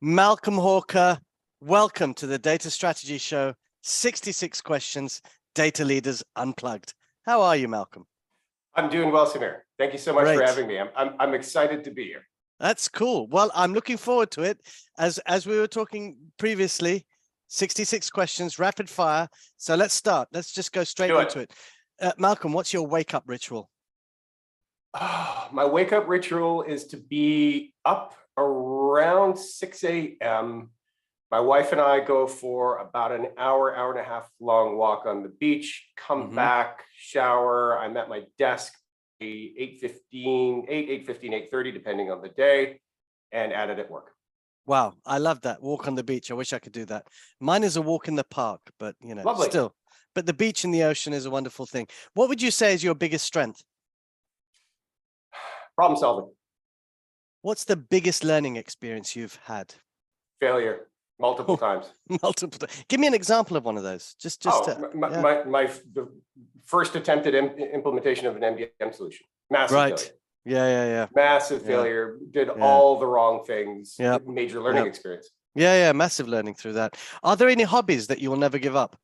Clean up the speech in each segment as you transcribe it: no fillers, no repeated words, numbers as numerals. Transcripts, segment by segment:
Malcolm Hawker, welcome to the Data Strategy Show. 66 questions, Data Leaders Unplugged. How are you, Malcolm? I'm doing well, Samir. Thank you so much for having me. I'm excited to be here. That's cool. Well, I'm looking forward to it. As we were talking previously, 66 questions, rapid fire. So let's start. Let's just go straight into it. Malcolm, what's your wake-up ritual? My wake-up ritual is to be up around 6 a.m. My wife and I go for about an hour, hour and a half long walk on the beach, come back, shower. I'm at my desk 8:15, 8:30, depending on the day, and at it at work. Wow, I love that. Walk on the beach. I wish I could do that. Mine is a walk in the park, but you know, Lovely. Still. But the beach and the ocean is a wonderful thing. What would you say is your biggest strength? Problem solving. What's the biggest learning experience you've had? Failure. Multiple times. Multiple. Give me an example of one of those. The first attempt at implementation of an MDM solution. Massive failure. Yeah. Massive failure. Did all the wrong things. Major learning experience. Yeah. Massive learning through that. Are there any hobbies that you will never give up?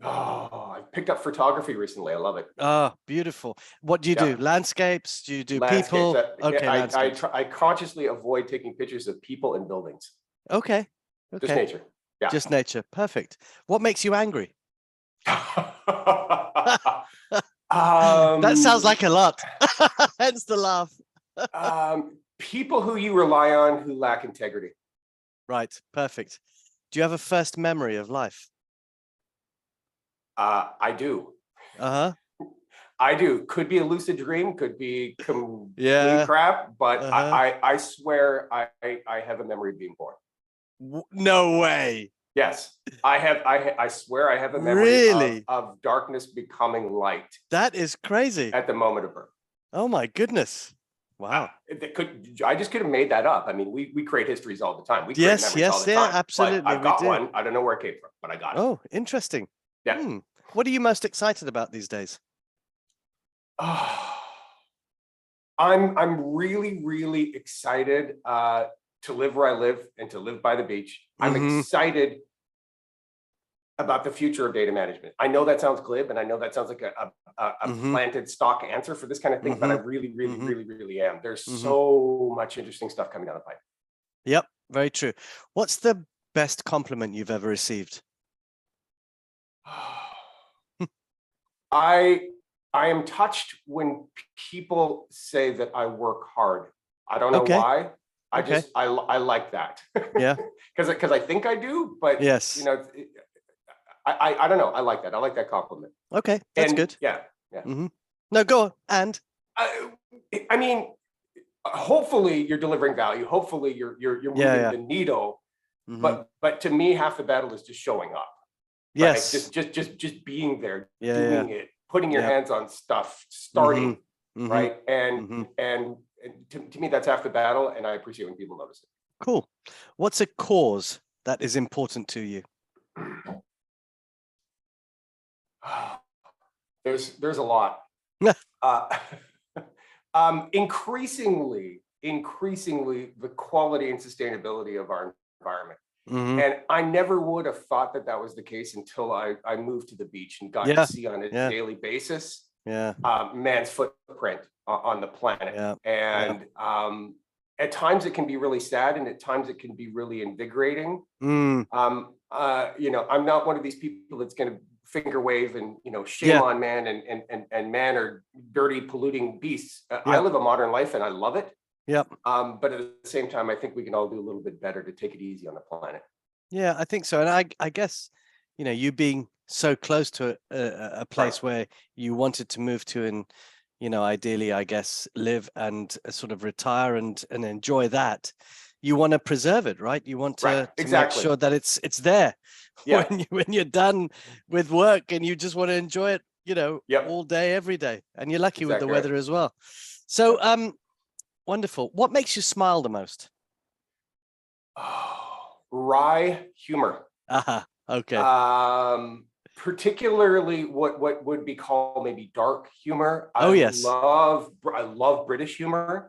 Oh, I picked up photography recently. I love it. Oh, beautiful. What do you do? Landscapes? Do you do people? Okay. I consciously avoid taking pictures of people and buildings. Okay. Just nature. Yeah. Just nature. Perfect. What makes you angry? That sounds like a lot. Hence the laugh. People who you rely on who lack integrity. Right. Perfect. Do you have a first memory of life? I do. I do. Could be a lucid dream, could be complete crap, but I swear I have a memory of being born. No way. Yes, I swear I have a memory of darkness becoming light. That is crazy. At the moment of birth. Oh my goodness. Wow. I just could have made that up. I mean, we create histories all the time. We create memories all the time. Absolutely. I've got one. I don't know where it came from, but I got it. Oh, interesting. Yeah. What are you most excited about these days? I'm really excited to live where I live and to live by the beach. I'm excited about the future of data management. I know that sounds glib, and I know that sounds like a planted stock answer for this kind of thing, but I really am. There's so much interesting stuff coming down the pipe. Yep, very true. What's the best compliment you've ever received? I am touched when people say that I work hard. I don't know why. I like that. Yeah. Because I think I do, but yes, you know, I don't know. I like that. I like that compliment. Okay, that's good. Yeah. No, go on. And I mean, hopefully you're delivering value. Hopefully you're moving the needle. But to me, half the battle is just showing up. Yes. Right? Just being there, doing it, putting your hands on stuff, starting. Right. And to me, that's half the battle. And I appreciate when people notice it. Cool. What's a cause that is important to you? There's a lot. Increasingly, the quality and sustainability of our environment. And I never would have thought that was the case until I moved to the beach and got to see on a daily basis man's footprint on the planet. And at times it can be really sad, and at times it can be really invigorating. You know, I'm not one of these people that's going to finger wave and, you know, shame on man and man are dirty, polluting beasts. I live a modern life and I love it. But at the same time, I think we can all do a little bit better to take it easy on the planet. Yeah, I think so. And I guess, you know, you being so close to a place where you wanted to move to and, you know, ideally, I guess, live and sort of retire and enjoy that. You want to preserve it, right? You want to make sure that it's there when you're done with work and you just want to enjoy it, you know, all day, every day. And you're lucky with the weather as well. So, wonderful. What makes you smile the most? Wry humor. Okay. Particularly what would be called maybe dark humor. I love British humor.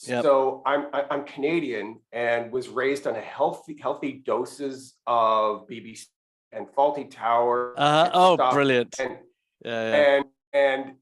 Yep. So I'm Canadian and was raised on a healthy doses of BBC and Faulty Tower and Oh, stuff, brilliant. and Yeah. and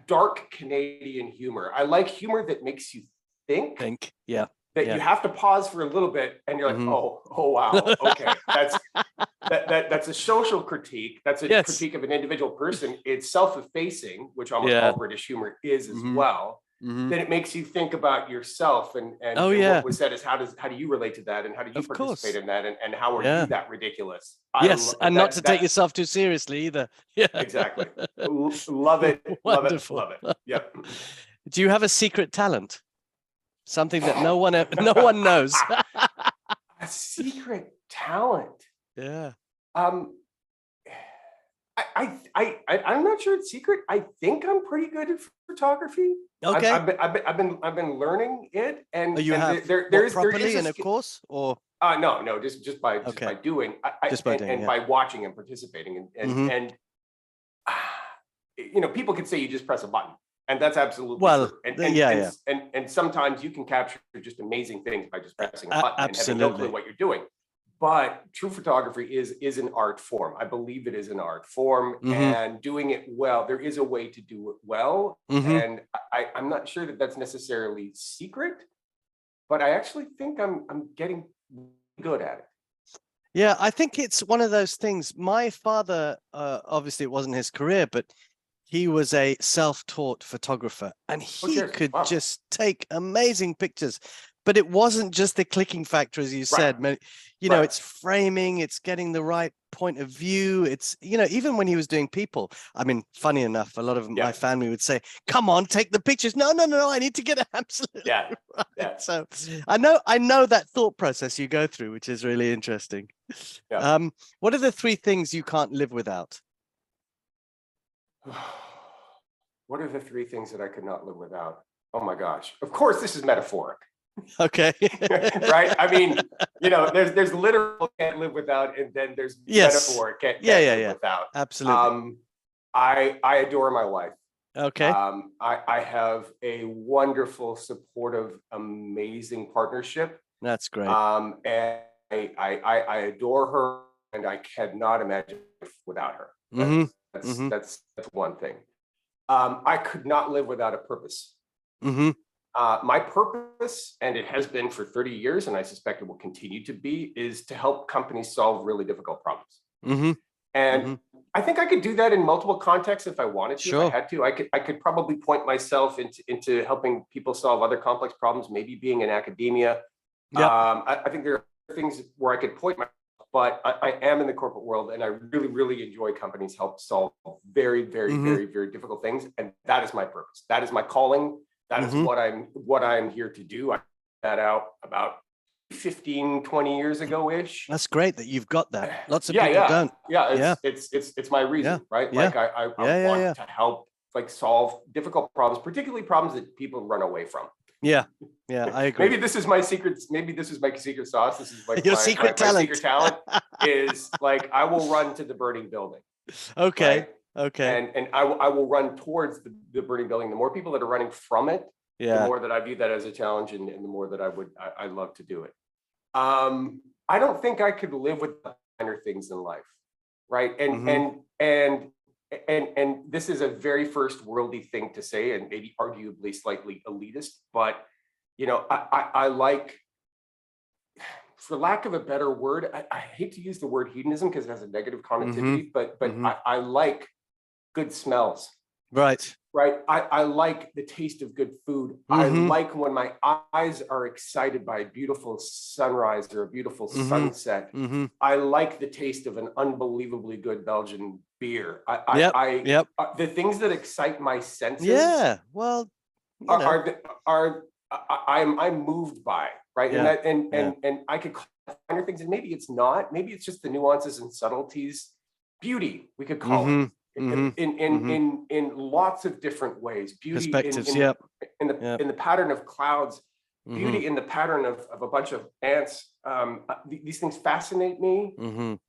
dark Canadian humor. I like humor that makes you think. Yeah. That you have to pause for a little bit, and you're like, oh wow, okay, that's a social critique. That's a critique of an individual person. It's self-effacing, which almost all British humor is as well. Then it makes you think about yourself and what was said is how do you relate to that, and how do you participate in that, and how are you that ridiculous? Yes, and not to take yourself too seriously either. Yeah, exactly. Love it. Wonderful. Love it. Yep. Do you have a secret talent? Something that no one knows. A secret talent. Yeah. I'm not sure it's secret. I think I'm pretty good at photography. Okay. I've been learning it, and you have there's properly in a course, or no, just by doing, by watching and participating, and you know, people can say you just press a button, and that's absolutely true. And sometimes you can capture just amazing things by just pressing a button and having no clue what you're doing. But true photography is an art form. I believe it is an art form, and doing it well. There is a way to do it well, and I'm not sure that that's necessarily secret, but I actually think I'm getting good at it. Yeah, I think it's one of those things. My father, obviously, it wasn't his career, but he was a self-taught photographer, and he could just take amazing pictures. But it wasn't just the clicking factor, as you said. You know, it's framing, it's getting the right point of view. It's, you know, even when he was doing people, I mean, funny enough, a lot of my family would say, come on, take the pictures. No, I need to get it absolutely right. So I know that thought process you go through, which is really interesting. What are the 3 things you can't live without? What are the 3 things that I could not live without? Oh my gosh. Of course, this is metaphoric. Okay. Right. I mean, you know, there's literal can't live without, and then there's metaphor can't live without. Absolutely. I adore my wife. Okay. I have a wonderful, supportive, amazing partnership. That's great. And I adore her, and I cannot imagine without her. That's one thing. I could not live without a purpose. My purpose, and it has been for 30 years, and I suspect it will continue to be, is to help companies solve really difficult problems. And I think I could do that in multiple contexts if I wanted to. If I had to, I could probably point myself into helping people solve other complex problems, maybe being in academia. I think there are things where I could point myself, but I am in the corporate world, and I really, really enjoy companies help solve very, very, very, very difficult things. And that is my purpose. That is my calling. That is what I'm here to do. I found that out about 15, 20 years ago-ish. That's great that you've got that. Lots of people don't. It's my reason, right? Like I want to help solve difficult problems, particularly problems that people run away from. Yeah, I agree. Maybe this is my secret sauce. This is like your my secret talent. My secret talent is I will run to the burning building. Okay. Right? Okay. And I will run towards the burning building. The more people that are running from it, the more that I view that as a challenge, and the more that I love to do it. I don't think I could live with the minor things in life, right? And this is a very first worldly thing to say, and maybe arguably slightly elitist, but you know, I like, for lack of a better word, I hate to use the word hedonism because it has a negative connotation, but I like good smells. Right. I like the taste of good food. I like when my eyes are excited by a beautiful sunrise or a beautiful sunset. I like the taste of an unbelievably good Belgian beer. The things that excite my senses. Yeah. Well, I'm moved by, right? And I could call it finer things, and maybe it's not. Maybe it's just the nuances and subtleties. Beauty, we could call it. In lots of different ways. Beauty in the pattern of clouds, beauty in the pattern of a bunch of ants. These things fascinate me,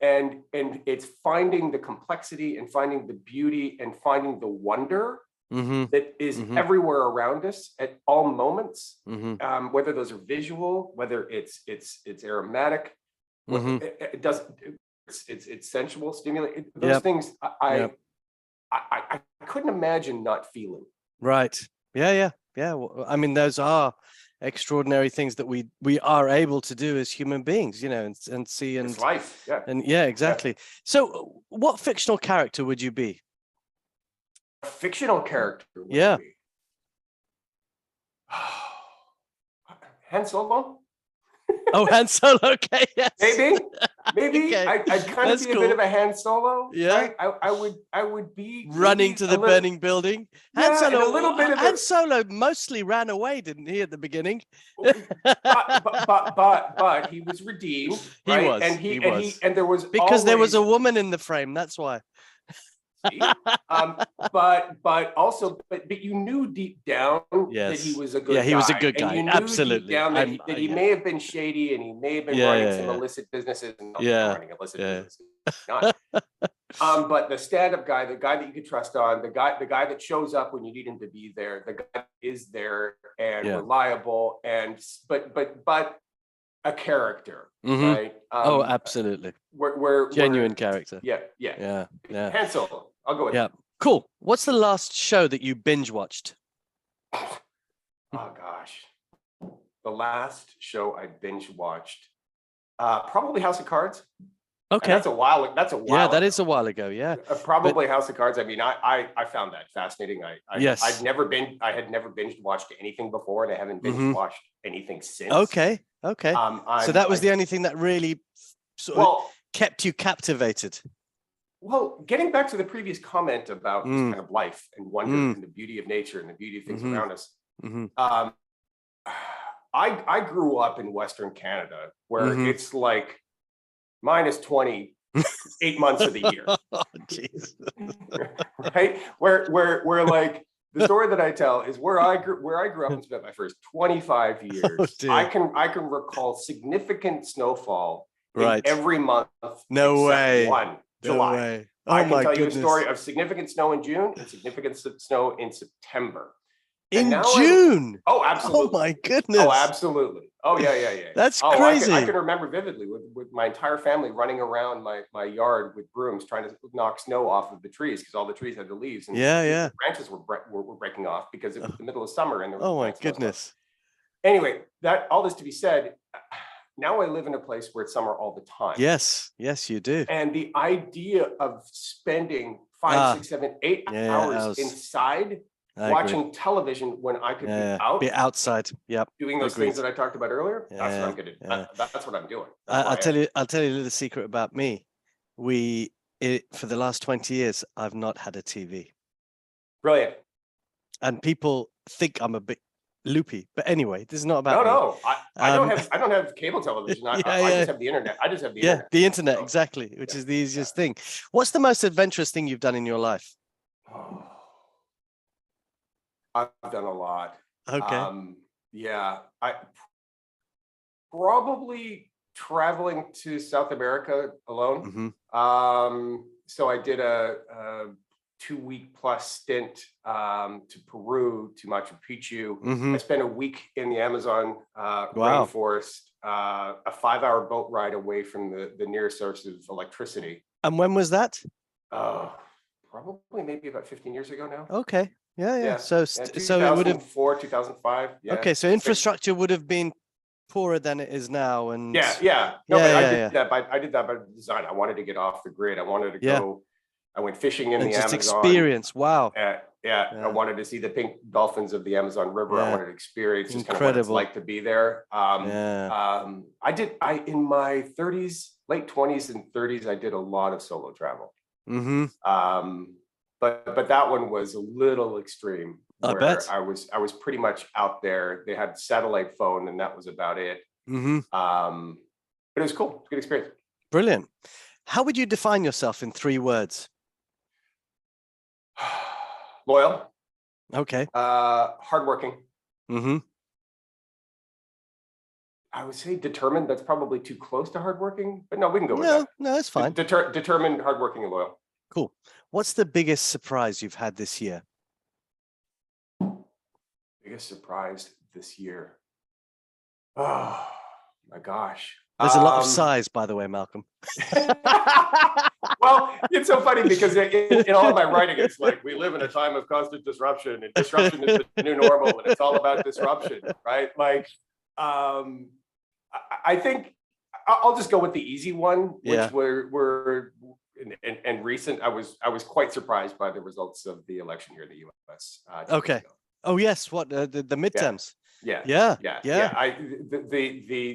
and it's finding the complexity and finding the beauty and finding the wonder that is everywhere around us at all moments, whether those are visual, whether it's aromatic, it does, it's sensual, stimulating. Those things I couldn't imagine not feeling. Right. Yeah. Well, I mean, those are extraordinary things that we are able to do as human beings, you know, and see, and it's life. Yeah. And yeah, exactly. So what fictional character would you be? A fictional character would be Han Solo. Oh, Han Solo. Okay, yes. Maybe okay. I'd kind of be a bit of a Han Solo. Yeah, right? I would be running to the burning building. Han Solo, a little bit of Han Solo mostly ran away, didn't he, at the beginning? but he was redeemed. Right? He was, and there was because there was a woman in the frame. That's why. But also, but you knew deep down that he was a good guy. Yeah, he was a good guy. And you knew absolutely. Deep down that he may have been shady, and he may have been running some illicit businesses, and running illicit businesses. Not. But the stand-up guy, the guy that you could trust on, the guy that shows up when you need him to be there, the guy that is there and reliable, and but a character, right? Oh, absolutely. We're genuine character. Yeah. Han Solo. I'll go with it. Cool. What's the last show that you binge watched? Oh gosh, the last show I binge watched, probably House of Cards. Okay, and that's a while. Yeah, that is a while ago. Yeah, probably House of Cards. I mean, I found that fascinating. I had never binge watched anything before, and I haven't binge watched anything since. Okay. So that was the only thing that really sort of kept you captivated. Well, getting back to the previous comment about this kind of life and wonder and the beauty of nature and the beauty of things around us. I grew up in Western Canada, where it's like -20 8 months of the year. Oh, jeez. Right? Where like the story that I tell is where I grew up and spent my first 25 years. I can recall significant snowfall in every month. No way. July. No way. I can tell you a story of significant snow in June and significant snow in September. In June? Oh, absolutely. Oh my goodness. Oh, absolutely. Oh, yeah. That's crazy. I can remember vividly with my entire family running around my yard with brooms trying to knock snow off of the trees, because all the trees had the leaves, and the branches were breaking off because it was the middle of summer and there was my goodness. Anyway, all this to be said, now I live in a place where it's summer all the time. Yes, you do. And the idea of spending 5, 6, 7, 8 hours inside watching television when I could be outside, doing those things that I talked about earlier. That's what I'm gonna do. That's what I'm doing. I'll tell you a little secret about me. For the last 20 years, I've not had a TV. Brilliant. And people think I'm a bit loopy, but anyway, this is not about no. I don't have cable television. I just have the internet. I just have the internet. The internet, exactly, which is the easiest thing. What's the most adventurous thing you've done in your life? I've done a lot. Okay. I probably traveling to South America alone. So I did a 2-week plus stint to Peru, to Machu Picchu. I spent a week in the Amazon rainforest, a 5-hour boat ride away from the nearest source of electricity. And when was that? Probably maybe about 15 years ago now. Okay. Yeah. So it would have 2005. Yeah. Okay, so infrastructure would have been poorer than it is now, and I did that by design. I wanted to get off the grid. I wanted to go. I went fishing in the Amazon. Experience. Wow. I wanted to see the pink dolphins of the Amazon River. I wanted to experience just kind of what it's like to be there. I in my 30s, late 20s and 30s, I did a lot of solo travel. But that one was a little extreme. I bet. I was pretty much out there. They had satellite phone, and that was about it. But it was cool. It's a good experience. Brilliant. How would you define yourself in 3 words? Loyal. Okay. Hardworking. I would say determined. That's probably too close to hardworking, but no, we can go with that. No, it's fine. Determined, hardworking, and loyal. Cool. What's the biggest surprise you've had this year? biggest surprise this year. Oh my gosh. There's a lot of sighs, by the way, Malcolm. Well, it's so funny because in all of my writing, it's like we live in a time of constant disruption, and disruption is the new normal, and it's all about disruption, right? Like, I think I'll just go with the easy one, which were and recent. I was quite surprised by the results of the election here in the U.S. Okay. Oh yes, what the midterms? Yeah.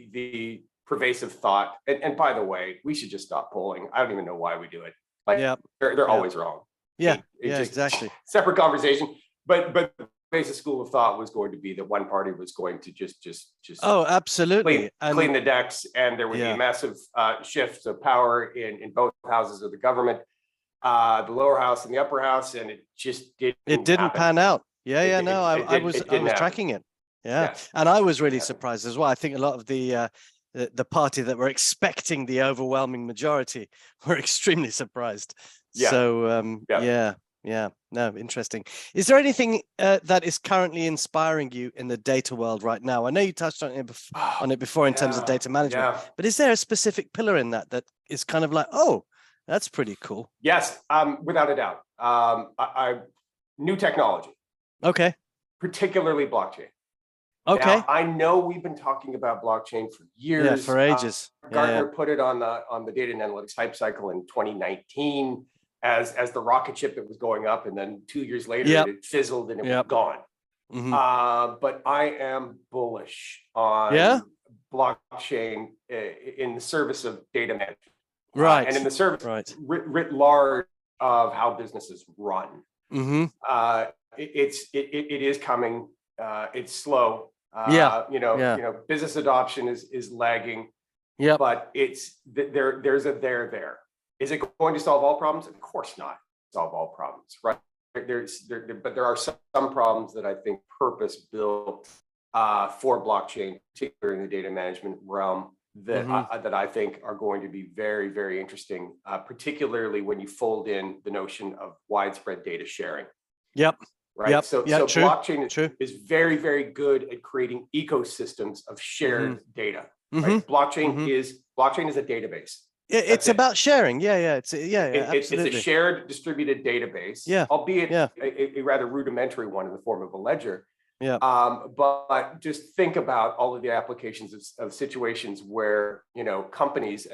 The pervasive thought, and by the way, we should just stop polling. I don't even know why we do it. Like, they're always wrong. Exactly. Separate conversation. But the basic school of thought was going to be that one party was going to just oh, absolutely clean the decks, and there would be a massive shift of power in both houses of the government, the lower house and the upper house, and it just didn't pan out. I was tracking it. And I was really surprised as well. I think a lot of the party that were expecting the overwhelming majority were extremely surprised. So no, interesting. Is there anything that is currently inspiring you in the data world right now? I know you touched on it before in terms of data management, but is there a specific pillar in that is kind of like, oh, that's pretty cool? Yes, without a doubt. New technology. Okay. Particularly blockchain. Okay. Now, I know we've been talking about blockchain for years. Yeah, for ages. Gartner put it on the data and analytics hype cycle in 2019 as the rocket ship that was going up, and then 2 years later it fizzled and it was gone. But I am bullish on blockchain in the service of data management, and in the service writ large of how businesses run. It is coming. It's slow. Business adoption is lagging. But there's a there. Is it going to solve all problems? Of course not. Solve all problems, right? But there are some problems that I think purpose built for blockchain, particularly in the data management realm, that I think are going to be very, very interesting, particularly when you fold in the notion of widespread data sharing. Right. So blockchain is very, very good at creating ecosystems of shared data. Right? Blockchain is a database. It's about sharing. It's a shared distributed database. Albeit a rather rudimentary one in the form of a ledger. But just think about all of the applications of situations where companies,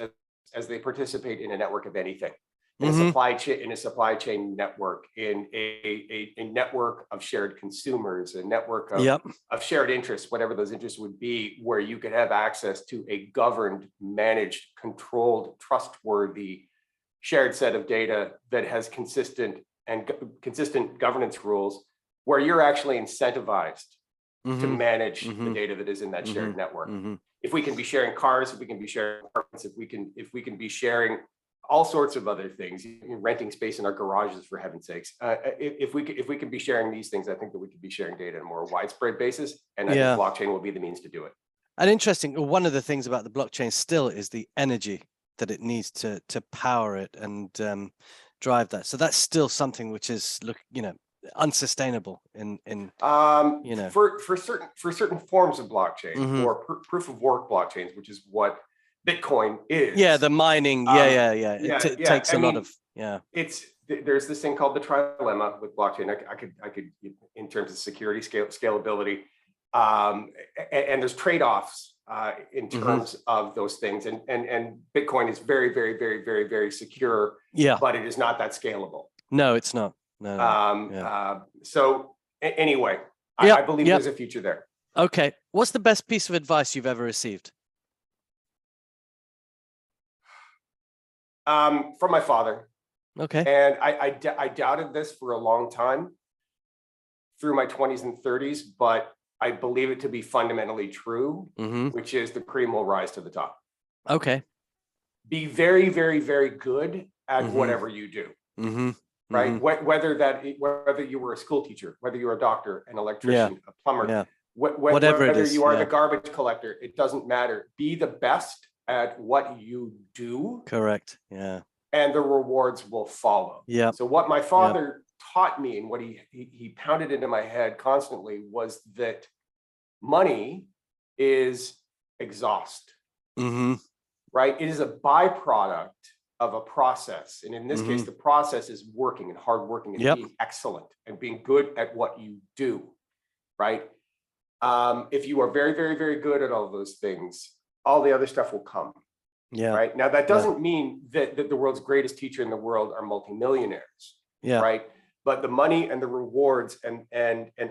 as they participate in a network of anything, in a supply chain network, in a network of shared consumers, a network of shared interests, whatever those interests would be, where you could have access to a governed, managed, controlled, trustworthy, shared set of data that has consistent governance rules, where you're actually incentivized to manage the data that is in that shared network. If we can be sharing cars, if we can be sharing apartments, if we can be sharing all sorts of other things, renting space in our garages, for heaven's sakes. If we can be sharing these things, I think that we could be sharing data on a more widespread basis, and I think blockchain will be the means to do it. And interesting, one of the things about the blockchain still is the energy that it needs to power it and drive that. So that's still something which is unsustainable for certain forms of blockchain or proof of work blockchains, which is what Bitcoin is. The mining. It takes a lot of there's this thing called the trilemma with blockchain. I could in terms of security, scalability, and there's trade-offs in terms of those things. And Bitcoin is very, very, very, very, very secure. But it is not that scalable. No, it's not. So anyway, I believe there's a future there. Okay. What's the best piece of advice you've ever received? From my father. Okay. And I doubted this for a long time through my 20s and 30s, but I believe it to be fundamentally true, which is the cream will rise to the top. Okay. Be very, very, very good at whatever you do. Right? Whether you were a school teacher, whether you're a doctor, an electrician, a plumber, whatever it is, you are the garbage collector, it doesn't matter. Be the best at what you do. Correct. And the rewards will follow. Yeah. So what my father taught me and what he pounded into my head constantly was that money is exhaust, right? It is a byproduct of a process. And in this case, the process is working and hard working and being excellent and being good at what you do, right? If you are very, very, very good at all those things, all the other stuff will come. Right. Now, that doesn't mean that the world's greatest teacher in the world are multimillionaires. Right. But the money and the rewards and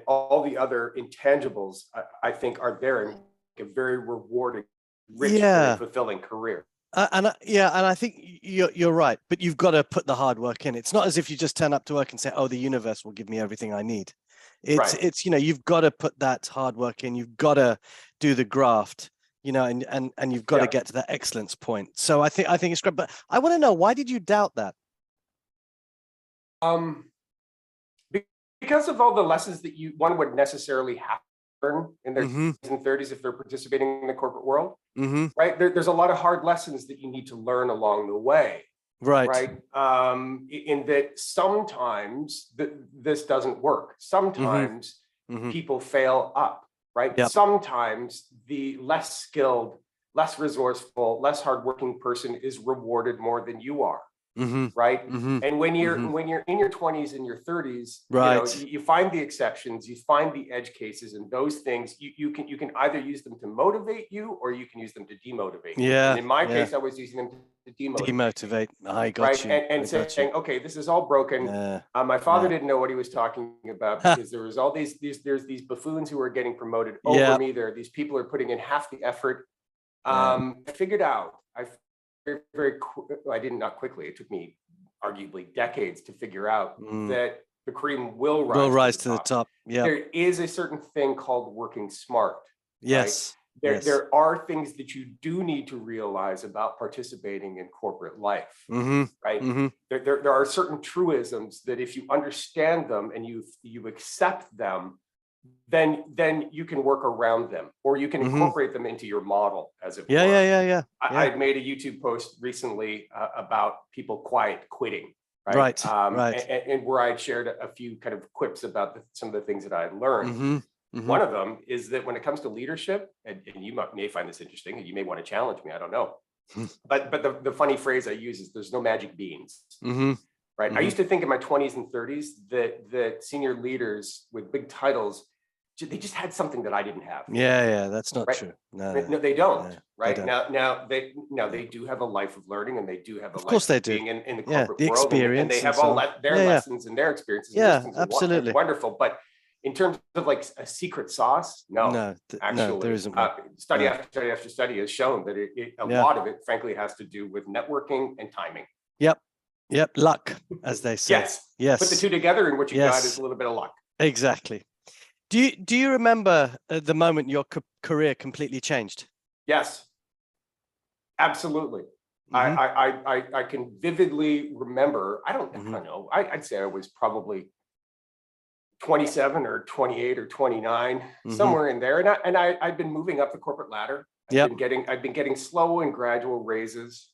all the other intangibles, I think, are there in a very rewarding, rich, very fulfilling career. And I think you're right, but you've got to put the hard work in. It's not as if you just turn up to work and say, "Oh, the universe will give me everything I need." It's you've got to put that hard work in. You've got to do the graft, and you've got to get to that excellence point. So I think it's great. But I want to know, why did you doubt that? Because of all the lessons that one would necessarily have to learn in their 20s and 30s if they're participating in the corporate world. Right. There's a lot of hard lessons that you need to learn along the way. Right. In that sometimes this doesn't work. Sometimes people fail up. Right. Sometimes the less skilled, less resourceful, less hardworking person is rewarded more than you are. Right. And when you're in your 20s and your 30s, you find the exceptions, you find the edge cases, and those things you can either use them to motivate you or you can use them to demotivate you. And in my case, I was using them to demotivate. I got you. And saying, okay, this is all broken. My father didn't know what he was talking about, because there was all there's these buffoons who are getting promoted over me. There are these people who are putting in half the effort. I figured out, not quickly. It took me arguably decades to figure out that the cream will rise to the top. There is a certain thing called working smart. Yes. Right? There are things that you do need to realize about participating in corporate life. Right. There are certain truisms that if you understand them and you accept them, then you can work around them, or you can incorporate them into your model, as it were. I had made a YouTube post recently about people quiet quitting, right? And where I shared a few kind of quips about some of the things that I had learned. One of them is that when it comes to leadership, and you may find this interesting, and you may want to challenge me, I don't know, but the funny phrase I use is, "There's no magic beans." Right. I used to think in my 20s and 30s that senior leaders with big titles, they just had something that I didn't have. That's not true. No, they don't. Right. They don't. Now they do have a life of learning, and they do have being in the corporate the world, experience, and they have all their lessons and their experiences. Absolutely. Wonderful. But in terms of like a secret sauce, actually, there isn't. Study after study has shown that a lot of it, frankly, has to do with networking and timing. Yep. Luck, as they say. Yes. Put the two together, and what you got is a little bit of luck. Exactly. Do you remember the moment your career completely changed? Yes, absolutely. I can vividly remember. I don't know. I'd say I was probably 27 or 28 or 29, somewhere in there. And I've been moving up the corporate ladder. I've been getting slow and gradual raises.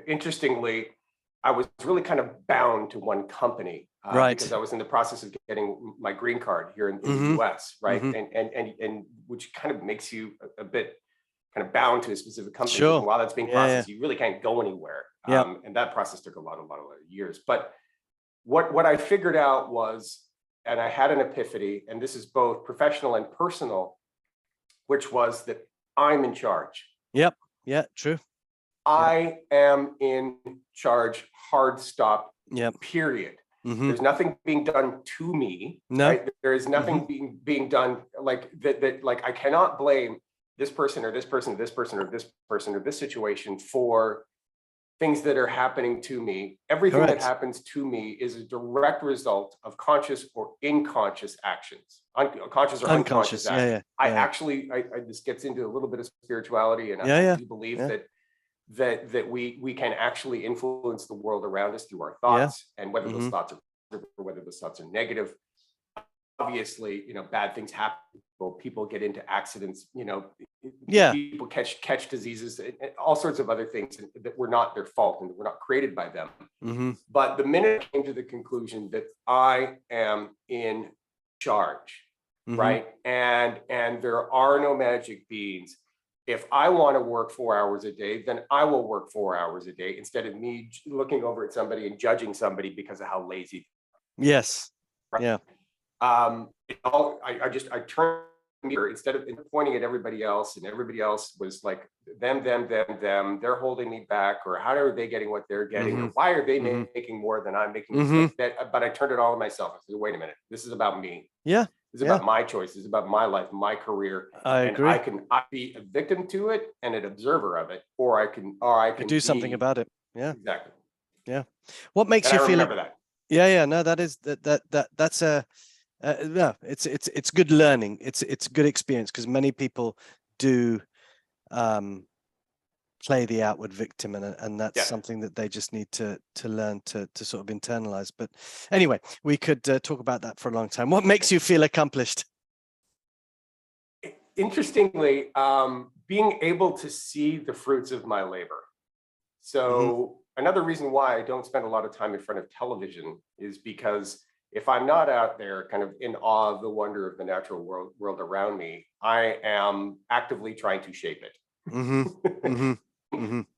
Interestingly, I was really kind of bound to one company because I was in the process of getting my green card here in the US, right? And which kind of makes you a bit kind of bound to a specific company. And while that's being processed, you really can't go anywhere. And that process took a lot of years. But what I figured out was, and I had an epiphany, and this is both professional and personal, which was that I'm in charge. True. I am in charge, hard stop, period. There's nothing being done to me. Right? There is nothing being done like that. Like, I cannot blame this person or this person or this person or this person or this situation for things that are happening to me. Everything that happens to me is a direct result of conscious or unconscious actions. Conscious or unconscious actions. This gets into a little bit of spirituality, and I do believe that we can actually influence the world around us through our thoughts, and whether those thoughts are negative. obviously, bad things happen. People get into accidents, Yeah. people catch diseases and all sorts of other things that were not their fault and were not created by them. But the minute I came to the conclusion that I am in charge, right? And there are no magic beans. If I want to work 4 hours a day, then I will work 4 hours a day instead of me looking over at somebody and judging somebody because of how lazy. Yes. Right? Yeah. I turned the mirror instead of pointing at everybody else, and everybody else was like them. They're holding me back, or how are they getting what they're getting, or why are they making more than I'm making? But I turned it all to myself. I said, wait a minute, this is about me. Yeah. This is about my choice. This is about my life, my career. I agree. I can be a victim to it and an observer of it, or I can do something about it. Yeah. Exactly. Yeah. What makes you feel? Remember that. Yeah. No, that's a. No, it's good learning. It's good experience, because many people do play the outward victim, and that's something that they just need to learn to sort of internalize. But anyway, we could talk about that for a long time. What makes you feel accomplished? Interestingly, being able to see the fruits of my labor. So another reason why I don't spend a lot of time in front of television is because if I'm not out there kind of in awe of the wonder of the natural world around me, I am actively trying to shape it.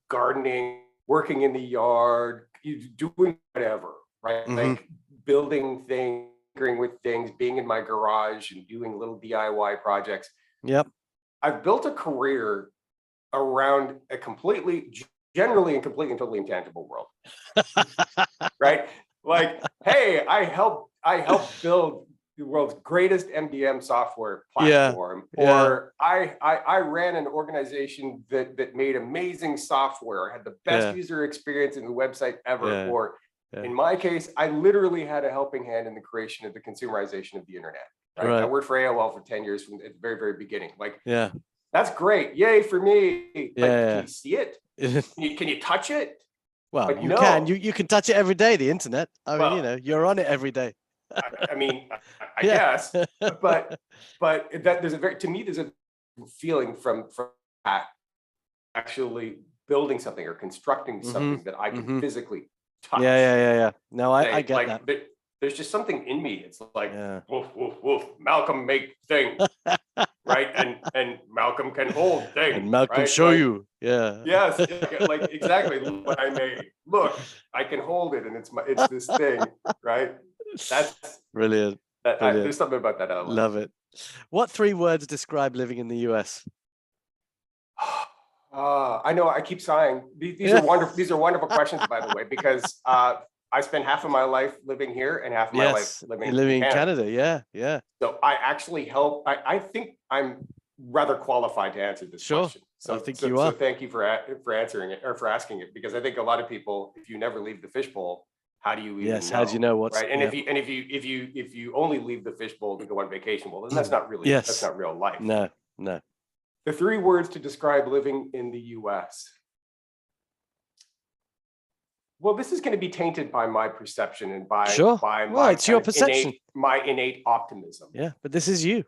Gardening, working in the yard, doing whatever, right? Like building things, tinkering with things, being in my garage and doing little DIY projects. Yep. I've built a career around a generally and completely and totally intangible world. Right? Like, hey, I helped build the world's greatest MDM software platform, or I ran an organization that made amazing software, had the best user experience in the website ever, or in my case, I literally had a helping hand in the creation of the consumerization of the internet. Right? I worked for AOL for 10 years from the very, very beginning. Like, that's great. Yay for me. But can you see it? Can you touch it? Well, like, you can. You can touch it every day, the internet. I mean, you're on it every day. I guess. But there's a feeling from actually building something or constructing something that I can physically touch. Yeah. No, I get that. But there's just something in me. It's like, woof, woof, woof. Malcolm make things, right? And Malcolm can hold things. And Malcolm show you. Yeah. Yes, like exactly. Look what I made. Look, I can hold it, and it's this thing, right? That's brilliant. There's something about that I love it. What 3 words describe living in the US? I know I keep sighing. These are wonderful. These are wonderful questions, by the way, because I spent half of my life living here and half of my life living in Canada. Yeah. So I actually help. I think I'm rather qualified to answer this question. So I think you are. So thank you for answering it, or for asking it, because I think a lot of people, if you never leave the fishbowl, how do you even know? How do you know what's right? And if you only leave the fishbowl to go on vacation, well, then that's not really that's not real life. No. The 3 words to describe living in the US. Well, this is going to be tainted by my perception and by my it's your perception, my innate optimism. Yeah, but this is you.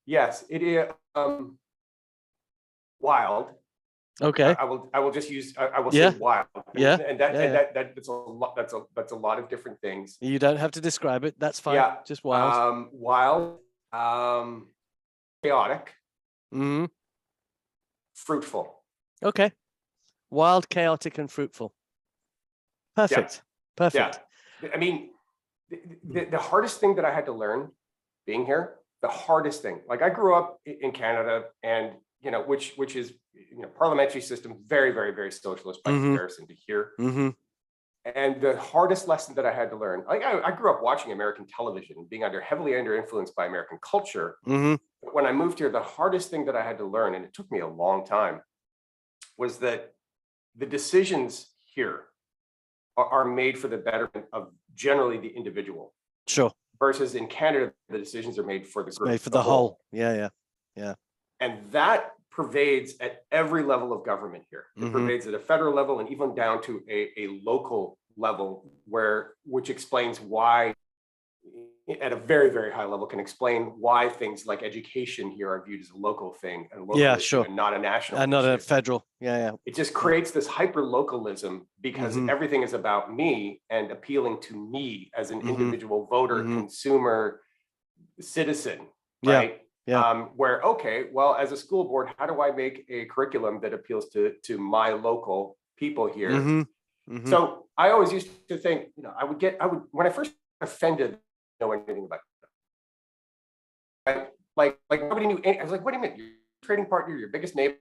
Yes, it is wild. Okay. I will just use I will say wild. And that's a lot. That's a lot of different things. You don't have to describe it. That's fine. Yeah. Just wild. Wild. Chaotic. Fruitful. Okay. Wild, chaotic, and fruitful. Perfect. Yeah. I mean, the hardest thing that I had to learn being here, the hardest thing, like I grew up in Canada, and which is parliamentary system, very, very, very socialist by comparison to here. And the hardest lesson that I had to learn, I grew up watching American television, being heavily under influence by American culture. But when I moved here, the hardest thing that I had to learn, and it took me a long time, was that the decisions here are made for the betterment of generally the individual. Sure. Versus in Canada, the decisions are made for the group. Made for the whole. Yeah. And that pervades at every level of government here. It pervades at a federal level and even down to a local level, which explains why at a very, very high level, can explain why things like education here are viewed as a local thing and local issue sure. and not a national And not issue. a federal. Yeah. It just creates this hyper localism because everything is about me and appealing to me as an individual voter, consumer, citizen, right? Where, okay, well, as a school board, how do I make a curriculum that appeals to my local people here? So I always used to think, I would when I first offended, know anything about it, like nobody knew. I was like, what do you mean? Your trading partner, your biggest neighbor,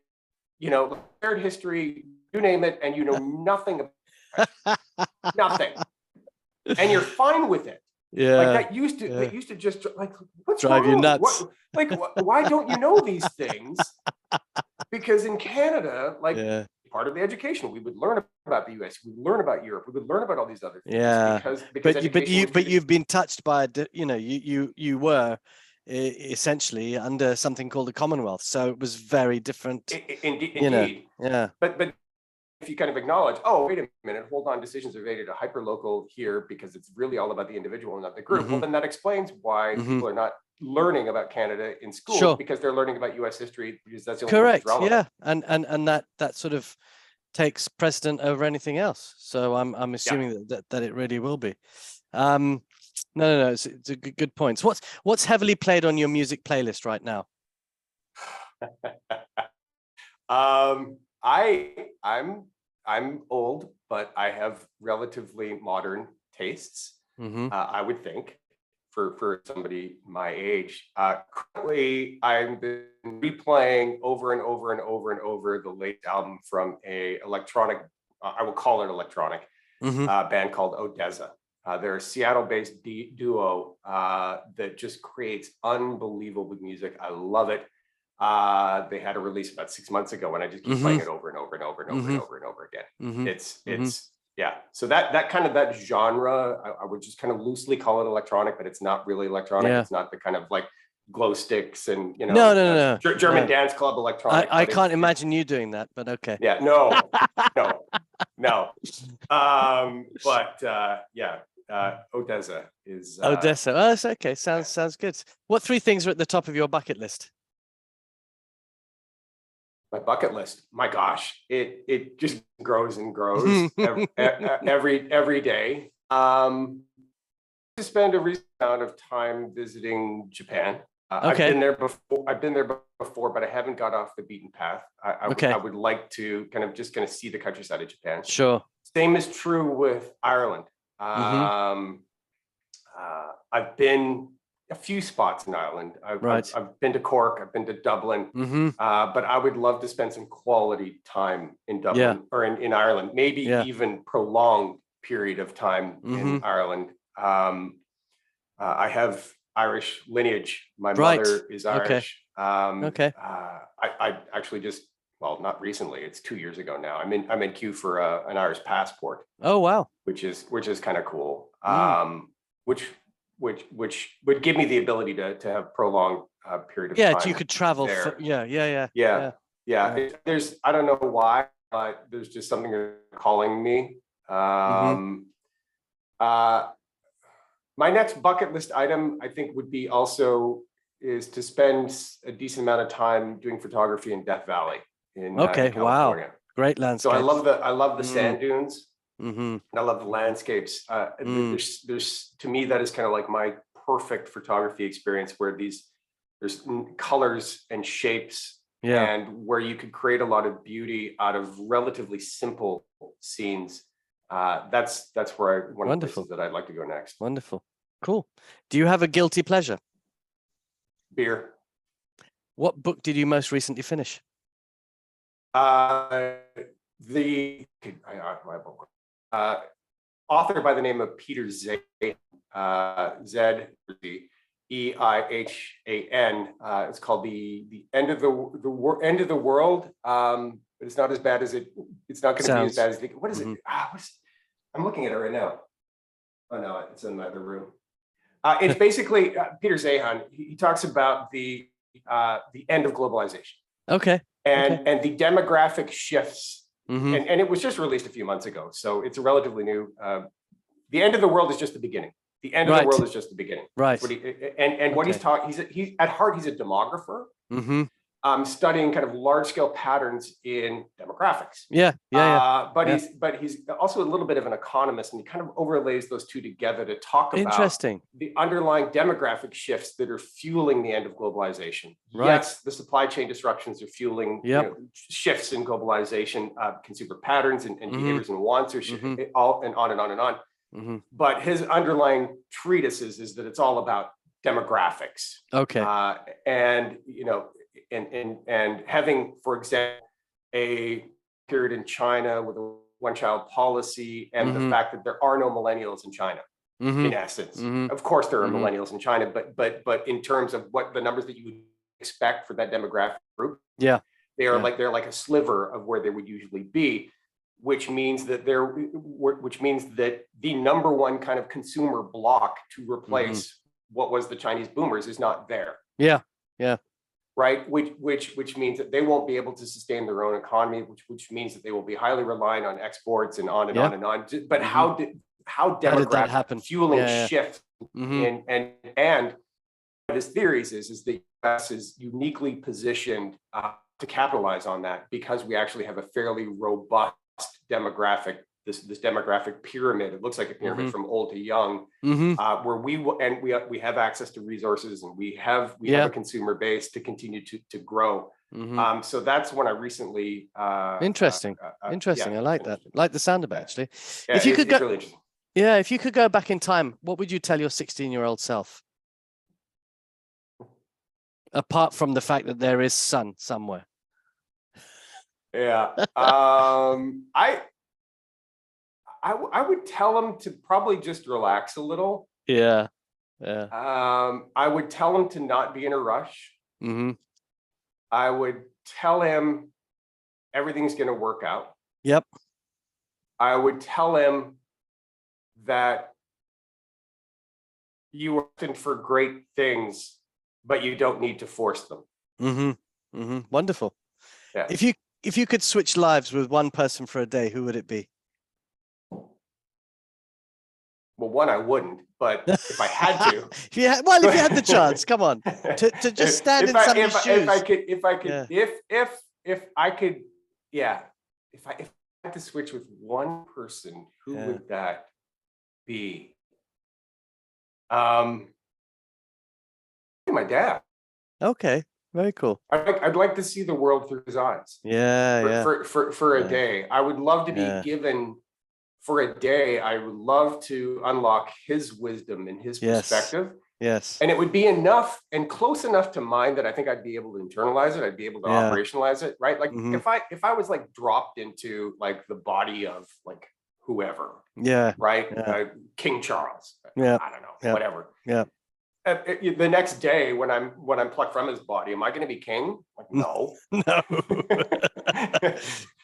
shared history, you name it, and you know nothing about it. Nothing, and you're fine with it. Like that used to just like, what's drive wrong? you nuts. Why don't you know these things? Because in Canada, part of the education, we would learn about the US, we would learn about Europe, we would learn about all these other things. But you've been touched by, you were essentially under something called the Commonwealth, so it was very different. Indeed. But if you kind of acknowledge, oh, wait a minute, hold on, decisions are made at a hyper local here because it's really all about the individual and not the group. Well, then that explains why people are not learning about Canada in school, because they're learning about US history, because that's the only thing that's relevant. And that sort of takes precedent over anything else. So I'm assuming that it really will be. No, it's a good point. So what's heavily played on your music playlist right now? I'm old, but I have relatively modern tastes. I would think for somebody my age. Currently, I've been replaying over and over and over and over the latest album from a electronic, I will call it electronic, band called Odessa. They're a Seattle-based duo that just creates unbelievable music. I love it. They had a release about 6 months ago, and I just keep playing it over and over and over and over and over and over again. It's so that genre, I would just kind of loosely call it electronic, but it's not really electronic. It's not the kind of like glow sticks and no. German dance club electronic. I can't imagine you doing that, but okay. No. Odessa is Odessa. Oh, that's okay. Sounds good. What 3 things are at the top of your bucket list? My bucket list, my gosh, it just grows and grows every day. To spend a reasonable amount of time visiting Japan. I've been there before, but I haven't got off the beaten path. I would like to kind of see the countryside of Japan. Sure. Same is true with Ireland. I've been a few spots in Ireland. I've been to Cork, I've been to Dublin, but I would love to spend some quality time in Dublin or in Ireland, maybe even prolonged period of time in Ireland. I have Irish lineage. My mother is Irish. I actually just, well, not recently, it's 2 years ago now. I'm in queue for an Irish passport. Oh, wow. Which is kind of cool. Which would give me the ability to have prolonged period of time. Yeah, you could travel. There's, I don't know why, but there's just something calling me. My next bucket list item, I think, would be is to spend a decent amount of time doing photography in Death Valley in California. Wow, great landscape. So I love the sand dunes. And I love the landscapes. There's to me, that is kind of like my perfect photography experience, where there's colors and shapes, and where you could create a lot of beauty out of relatively simple scenes. That's where one of the places that I'd like to go next. Wonderful, cool. Do you have a guilty pleasure? Beer. What book did you most recently finish? Author by the name of Peter Zeihan, Zeihan. It's called the End of the End of the World. But it's not as bad as it's not going to be as bad as what is it? I'm looking at it right now. Oh no, it's in the other room. It's basically Peter Zeihan. He talks about the end of globalization. And the demographic shifts. And it was just released a few months ago, so it's a relatively new. The end of the world is just the beginning. The end of the Right. world is just the beginning. Right. That's what what he's taught, he's at heart, he's a demographer. Mm-hmm. Studying kind of large scale patterns in demographics. Yeah. But he's also a little bit of an economist, and he kind of overlays those two together to talk about Interesting. the underlying demographic shifts that are fueling the end of globalization. Right. Yes, the supply chain disruptions are fueling shifts in globalization, consumer patterns and behaviors and wants are all and on and on and on. Mm-hmm. But his underlying treatises is that it's all about demographics. Okay. And and having, for example, a period in China with a one-child policy, and the fact that there are no millennials in China, in essence. Of course, there are millennials in China, but in terms of what the numbers that you would expect for that demographic group, they're like a sliver of where they would usually be, which means that the number one kind of consumer block to replace what was the Chinese boomers is not there. Yeah. Right, which means that they won't be able to sustain their own economy, which means that they will be highly reliant on exports and on and on and on. But how demographic fueling shifts and his theories is the U.S. is uniquely positioned to capitalize on that, because we actually have a fairly robust demographic. This demographic pyramid, it looks like a pyramid from old to young, where we have access to resources, and we have a consumer base to continue to grow. So that's when I recently interesting. I like that. Like the sound of it, actually. If you could go, really interesting. If you could go back in time, what would you tell your 16-year-old self? Apart from the fact that there is sun somewhere. I would tell him to probably just relax a little. I would tell him to not be in a rush. I would tell him everything's going to work out. Yep. I would tell him that you are destined for great things, but you don't need to force them. Wonderful. Yeah. If you could switch lives with one person for a day, who would it be? Well, one, I wouldn't, but if I had to, if you had the chance, come on, to just stand in somebody's shoes. If I had to switch with one person, who would that be? My dad. Okay, very cool. I'd like to see the world through his eyes. For a day. I would love to be given. For a day, I would love to unlock his wisdom and his perspective. Yes. And it would be enough and close enough to mine that I think I'd be able to internalize it. I'd be able to operationalize it, right? Like if I was like dropped into like the body of like whoever, right? King Charles, I don't know, whatever. The next day when I'm plucked from his body, am I going to be king? Like, no. No.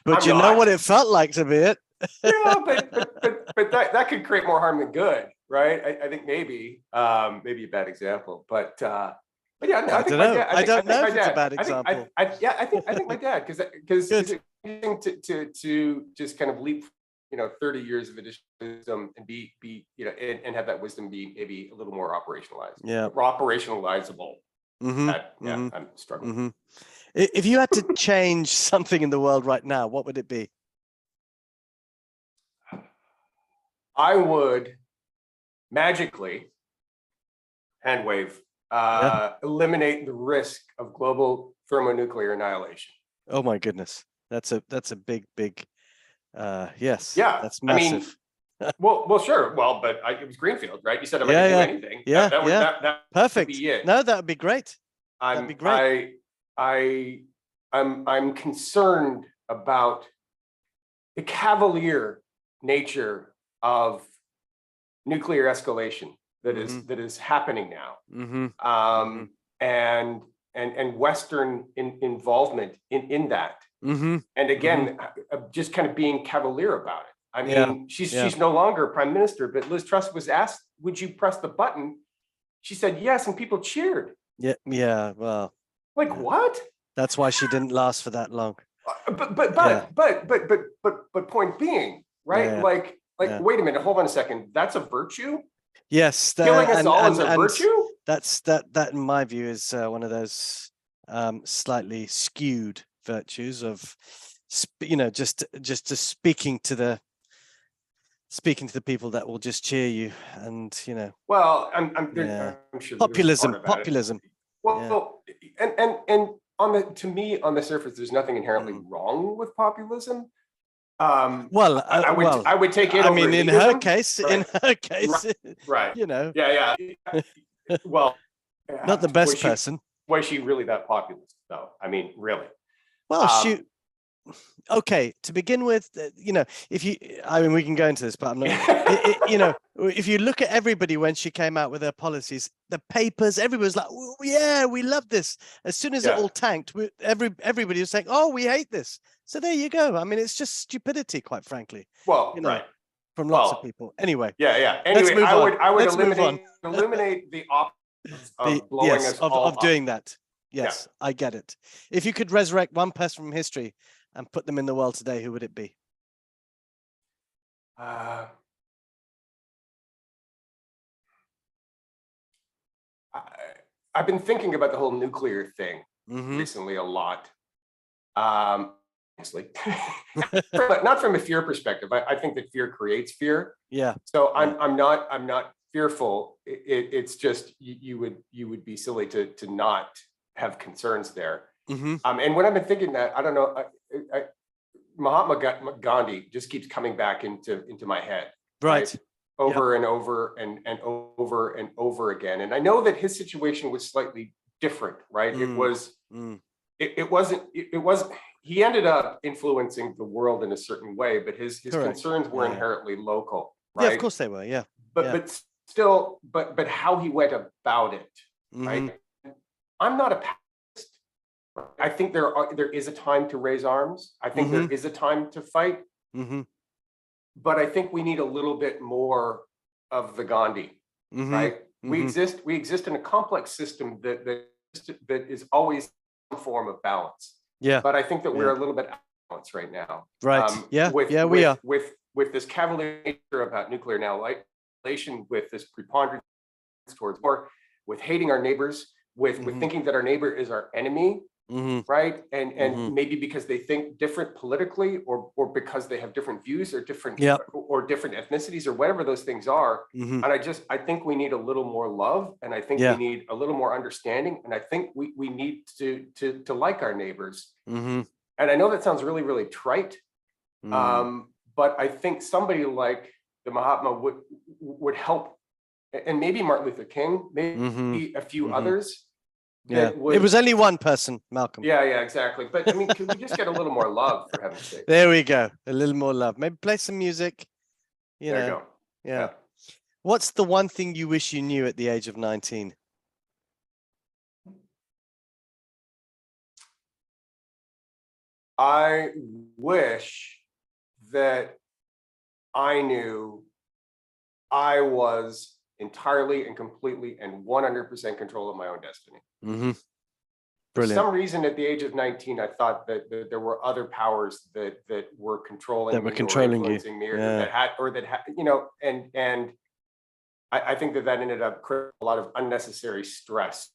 But you know what it felt like to be it. But that could create more harm than good, right? I think maybe a bad example, but yeah, I think my dad. I don't know if it's a bad example. I think my dad, because it's interesting to just kind of leap 30 years of additional wisdom and be and have that wisdom be maybe a little more operationalized, operationalizable. I'm struggling. If you had to change something in the world right now, what would it be? I would magically, hand wave, eliminate the risk of global thermonuclear annihilation. Oh my goodness, that's a big yes. Yeah, that's massive. I mean, well, sure. Well, but it was Greenfield, right? You said if I could do anything. That perfect. Would be it. No, that would be great. That'd be great. I'm concerned about the cavalier nature of nuclear escalation that is happening now, and Western involvement in that. And again, just kind of being cavalier about it. I mean, she's no longer prime minister, but Liz Truss was asked, "Would you press the button?" She said yes, and people cheered. Yeah. Well, like what? That's why she didn't last for that long. But point being, right? Like, wait a minute, hold on a second. That's a virtue. Yes, Killing us all is a virtue? that in my view is one of those slightly skewed virtues of, just speaking to the people that will just cheer you, and Well, I'm sure that there's a part populism, of that. populism. Well, and to me, on the surface, there's nothing inherently wrong with populism. Well, I would take it. I over mean, in her case, right? Yeah. Well, not the best person. Was she really that populist, though? I mean, really? Well, okay, to begin with, if you, I mean, we can go into this, but I'm not, if you look at everybody when she came out with her policies, the papers, everybody was like, oh, yeah, we love this. As soon as it all tanked, everybody was saying, oh, we hate this. So there you go. I mean, it's just stupidity, quite frankly. Well, right. From lots of people. Anyway. Yeah. Anyway, I would eliminate the options of blowing us all of doing that. Yes, yeah. I get it. If you could resurrect one person from history and put them in the world today, who would it be? I've been thinking about the whole nuclear thing recently a lot. Honestly, not from a fear perspective. I think that fear creates fear. Yeah. So I'm not fearful. It's just you would be silly to not have concerns there. And when I've been thinking that, I don't know, Mahatma Gandhi just keeps coming back into my head, right? Over and over and over and over again. And I know that his situation was slightly different, right? It wasn't. He ended up influencing the world in a certain way, but his concerns were inherently local, right? Yeah, of course they were. Yeah, but still, but how he went about it, right? I'm not a pacifist. I think there is a time to raise arms. I think there is a time to fight. But I think we need a little bit more of the Gandhi, right? We exist in a complex system that is always some form of balance. Yeah. But I think that we're a little bit out of balance right now. Right. We are. With this cavalier nature about nuclear annihilation, with this preponderance towards war, with hating our neighbors, with thinking that our neighbor is our enemy. Right. And maybe because they think different politically, or because they have different views, or different ethnicities, or whatever those things are. And I think we need a little more love, and I think we need a little more understanding, and I think we need to like our neighbors. And I know that sounds really, really trite. But I think somebody like the Mahatma would help, and maybe Martin Luther King, maybe a few others. Yeah, it was only one person, Malcolm. Yeah, exactly. But I mean, can we just get a little more love, for heaven's sake? There we go. A little more love. Maybe play some music. There you go. Yeah. What's the one thing you wish you knew at the age of 19? I wish that I knew I was entirely and completely and 100% control of my own destiny. Brilliant. For some reason, at the age of 19, I thought that there were other powers that were controlling me, influencing me, and I think that ended up creating a lot of unnecessary stress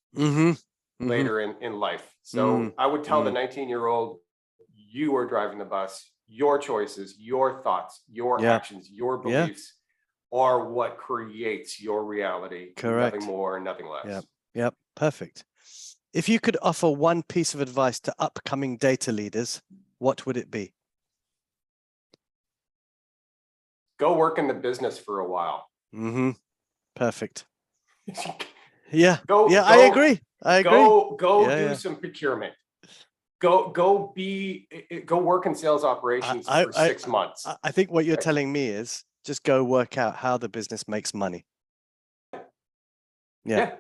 later in life. So I would tell the 19-year-old, you are driving the bus. Your choices, your thoughts, your actions, your beliefs are what creates your reality. Correct. Nothing more, nothing less. Yep. Perfect. If you could offer one piece of advice to upcoming data leaders, what would it be? Go work in the business for a while. Perfect. I agree. Go do some procurement. Go work in sales operations for 6 months. I think what you're telling me is just go work out how the business makes money. Yeah.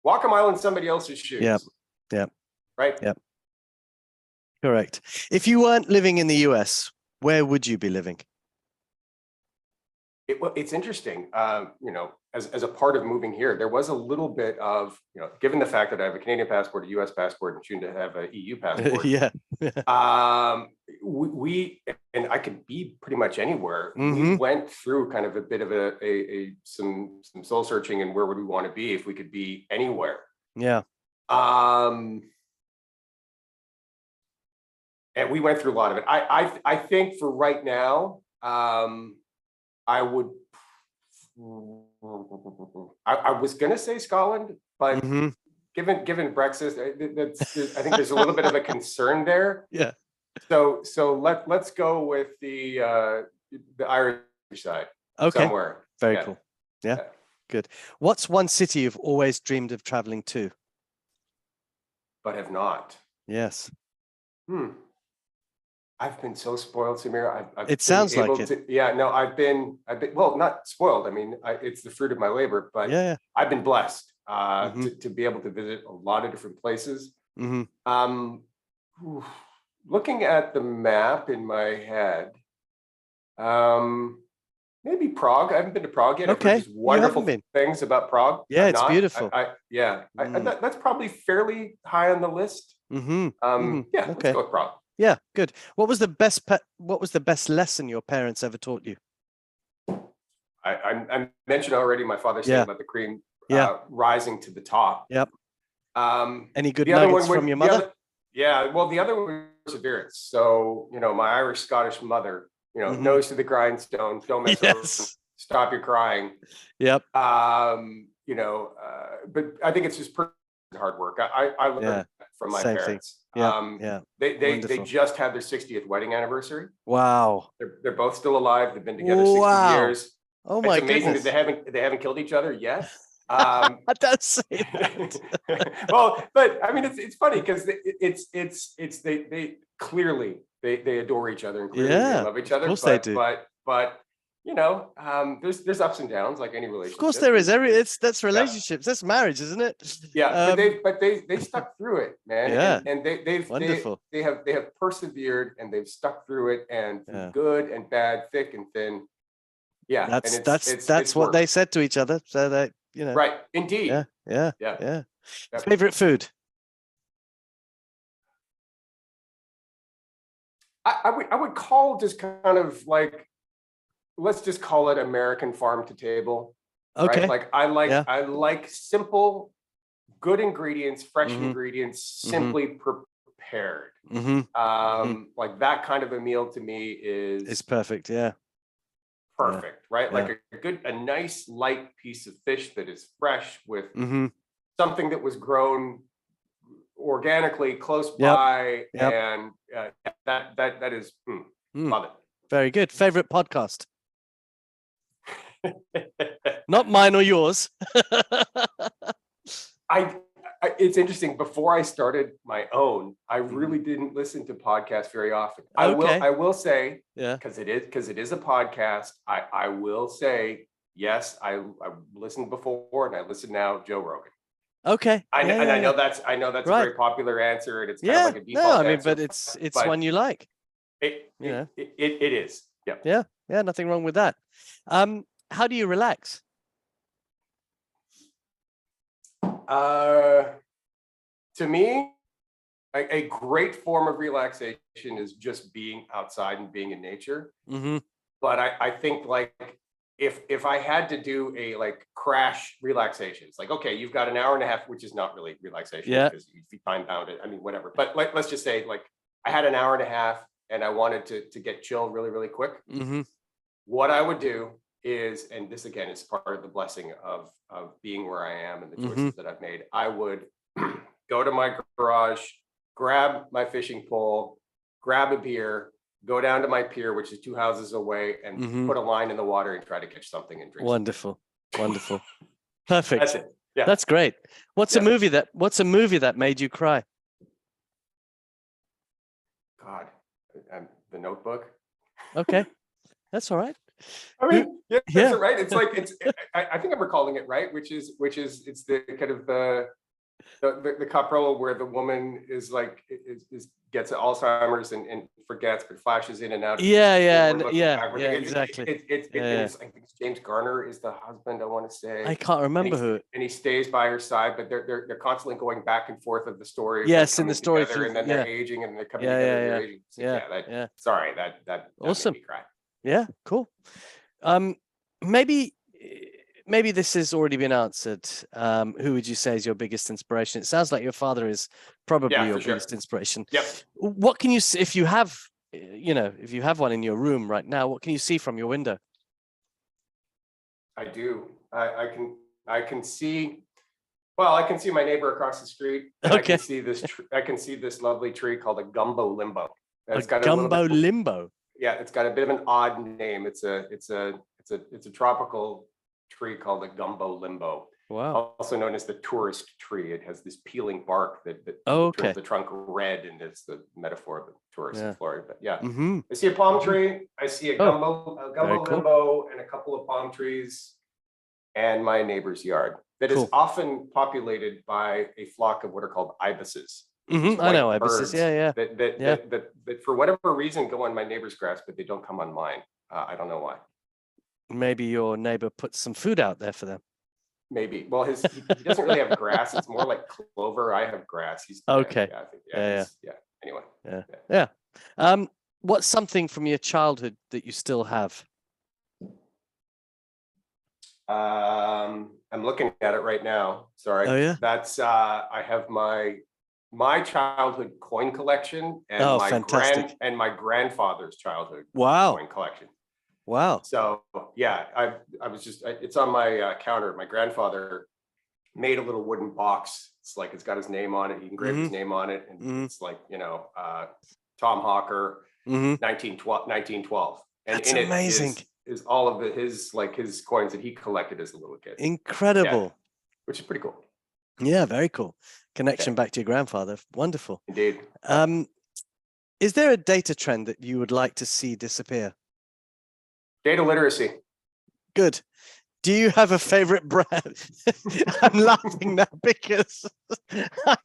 Walk a mile in somebody else's shoes. Yeah. Right? Yep. Correct. If you weren't living in the US, where would you be living? It's interesting. As a part of moving here, there was a little bit of, given the fact that I have a Canadian passport, a US passport, and soon to have an EU passport. we and I could be pretty much anywhere. We Mm-hmm. went through kind of a bit of some soul searching, and where would we want to be if we could be anywhere. Yeah. And we went through a lot of it. I think for right now, I would. I was gonna say Scotland, but Mm-hmm. given Brexit, I think there's a little bit of a concern there. Yeah. So let's go with the Irish side. Okay. Somewhere. Very cool. Yeah. Good. What's one city you've always dreamed of traveling to? But have not. Yes. I've been so spoiled, Samir. It sounds like it. Yeah, no, I've been well, not spoiled. I mean, it's the fruit of my labor, but Yeah. I've been blessed Mm-hmm. to be able to visit a lot of different places. Mm-hmm. Looking at the map in my head, maybe Prague. I haven't been to Prague yet. Okay. I've heard just wonderful things about Prague. Yeah, it's beautiful. That's probably fairly high on the list. Mm-hmm. Yeah, Okay. let's go with Prague. Yeah, good. What was the best lesson your parents ever taught you? I mentioned already my father saying about the cream rising to the top. Yep. Any good nuggets from your mother? Well, the other one was perseverance. So, my Irish Scottish mother, nose to the grindstone, don't mess around, stop your crying. Yep. But I think it's just hard work. I learned from my parents. They just had their 60th wedding anniversary. Wow. They're both still alive. They've been together 60 years. Oh my amazing goodness. that they haven't killed each other yet. Don't say that. Well, but I mean, it's funny because they clearly they adore each other and clearly they love each other. Of course they do. But there's ups and downs like any relationship. Of course there is. That's relationships. That's marriage, isn't it? Yeah, but they stuck through it, man. Yeah. And they've wonderful. They have persevered and they've stuck through it, and through good and bad, thick and thin. Yeah, that's what they said to each other. So that right, indeed. Yeah. Favorite food? I would call just kind of like, let's just call it American farm to table. Okay. Right? Like I like simple, good ingredients, fresh ingredients, simply prepared. Like that kind of a meal to me is perfect. Yeah. Perfect, right? Like a nice light piece of fish that is fresh with something that was grown organically close by, and that is love it. Very good. Favorite podcast? Not mine or yours. It's interesting. Before I started my own, I really didn't listen to podcasts very often. I will say, because it is a podcast. I will say, yes, I listened before and I listen now. Joe Rogan. Okay. I know that's a very popular answer, and it's kind of like a default answer, but it's one you like. It is. Yeah. Nothing wrong with that. How do you relax? To me, a great form of relaxation is just being outside and being in nature. But I think like if I had to do a like crash relaxation, it's like, okay, you've got an hour and a half, which is not really relaxation because you time bound it. I mean, whatever. But let's just say like I had an hour and a half and I wanted to get chilled really, really quick. What I would do is, and this again is part of the blessing of being where I am and the choices that I've made, I would go to my garage, grab my fishing pole, grab a beer, go down to my pier, which is 2 houses away, and put a line in the water and try to catch something and drink. Wonderful. Perfect. That's it. Yeah. That's great. What's a movie that made you cry? God, The Notebook. Okay. That's all right. I mean, that's right. It's like I think I'm recalling it right, which is it's the kind of the couple where the woman is like gets Alzheimer's and forgets, but flashes in and out. Exactly. It's, I think James Garner is the husband, I want to say. I can't remember who. And he stays by her side, but they're constantly going back and forth of the story. Yes, in the story together, and then they're aging, and they're coming together. They're aging. Sorry, that awesome. made me cry. Yeah, cool. Maybe this has already been answered. Who would you say is your biggest inspiration? It sounds like your father is probably your biggest inspiration. Yep. What can you see if you have, if you have one in your room right now? What can you see from your window? I do. I can see. Well, I can see my neighbor across the street. And Okay. I can see this lovely tree called a gumbo limbo. It's got gumbo limbo. Yeah, it's got a bit of an odd name. It's a tropical tree called a gumbo limbo. Wow. Also known as the tourist tree. It has this peeling bark that turns the trunk red, and it's the metaphor of the tourist in Florida. But yeah, I see a palm tree. I see a gumbo limbo, and a couple of palm trees, and my neighbor's yard that is often populated by a flock of what are called ibises. I know ibises. That for whatever reason go on my neighbor's grass, but they don't come on mine. I don't know why. Maybe your neighbor puts some food out there for them. Maybe. Well, he doesn't really have grass. It's more like clover. I have grass. He's okay. Anyway. Yeah. What's something from your childhood that you still have? I'm looking at it right now. Sorry. Oh yeah. That's I have my childhood coin collection and fantastic. my grandfather's childhood coin collection. Wow. So yeah, I was just, it's on my counter. My grandfather made a little wooden box. It's like, it's got his name on it. He engraved his name on it. And it's like, Tom Hawker, 1912. And that's in amazing. It is all of his coins that he collected as a little kid. Incredible. Yeah, which is pretty cool. Yeah, very cool. Connection back to your grandfather. Wonderful. Indeed. Is there a data trend that you would like to see disappear? Data literacy. Good. Do you have a favorite brand? I'm laughing now because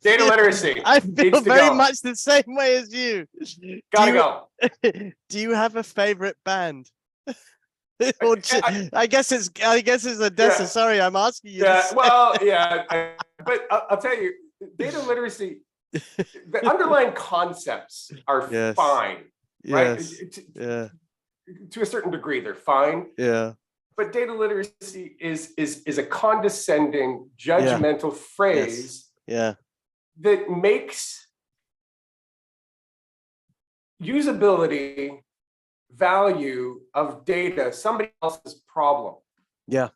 data literacy. I feel very much the same way as you. Gotta go. Do you have a favorite band? I guess it's Odessa. Sorry, I'm asking you. Yeah. Well, yeah. But I'll tell you, data literacy. The underlying concepts are fine, right? To a certain degree, they're fine. Yeah. But data literacy is a condescending, judgmental phrase that makes usability, value of data somebody else's problem. Yeah.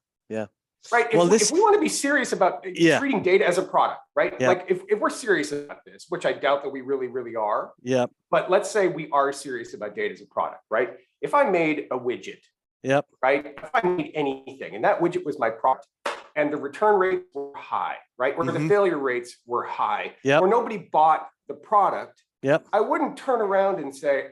Right. If we want to be serious about treating data as a product, right? Like if we're serious about this, which I doubt that we really, really are. Yeah. But let's say we are serious about data as a product, right? If I made a widget, right? If I made anything and that widget was my product and the return rates were high, right? Where the failure rates were high, where nobody bought the product, I wouldn't turn around and say,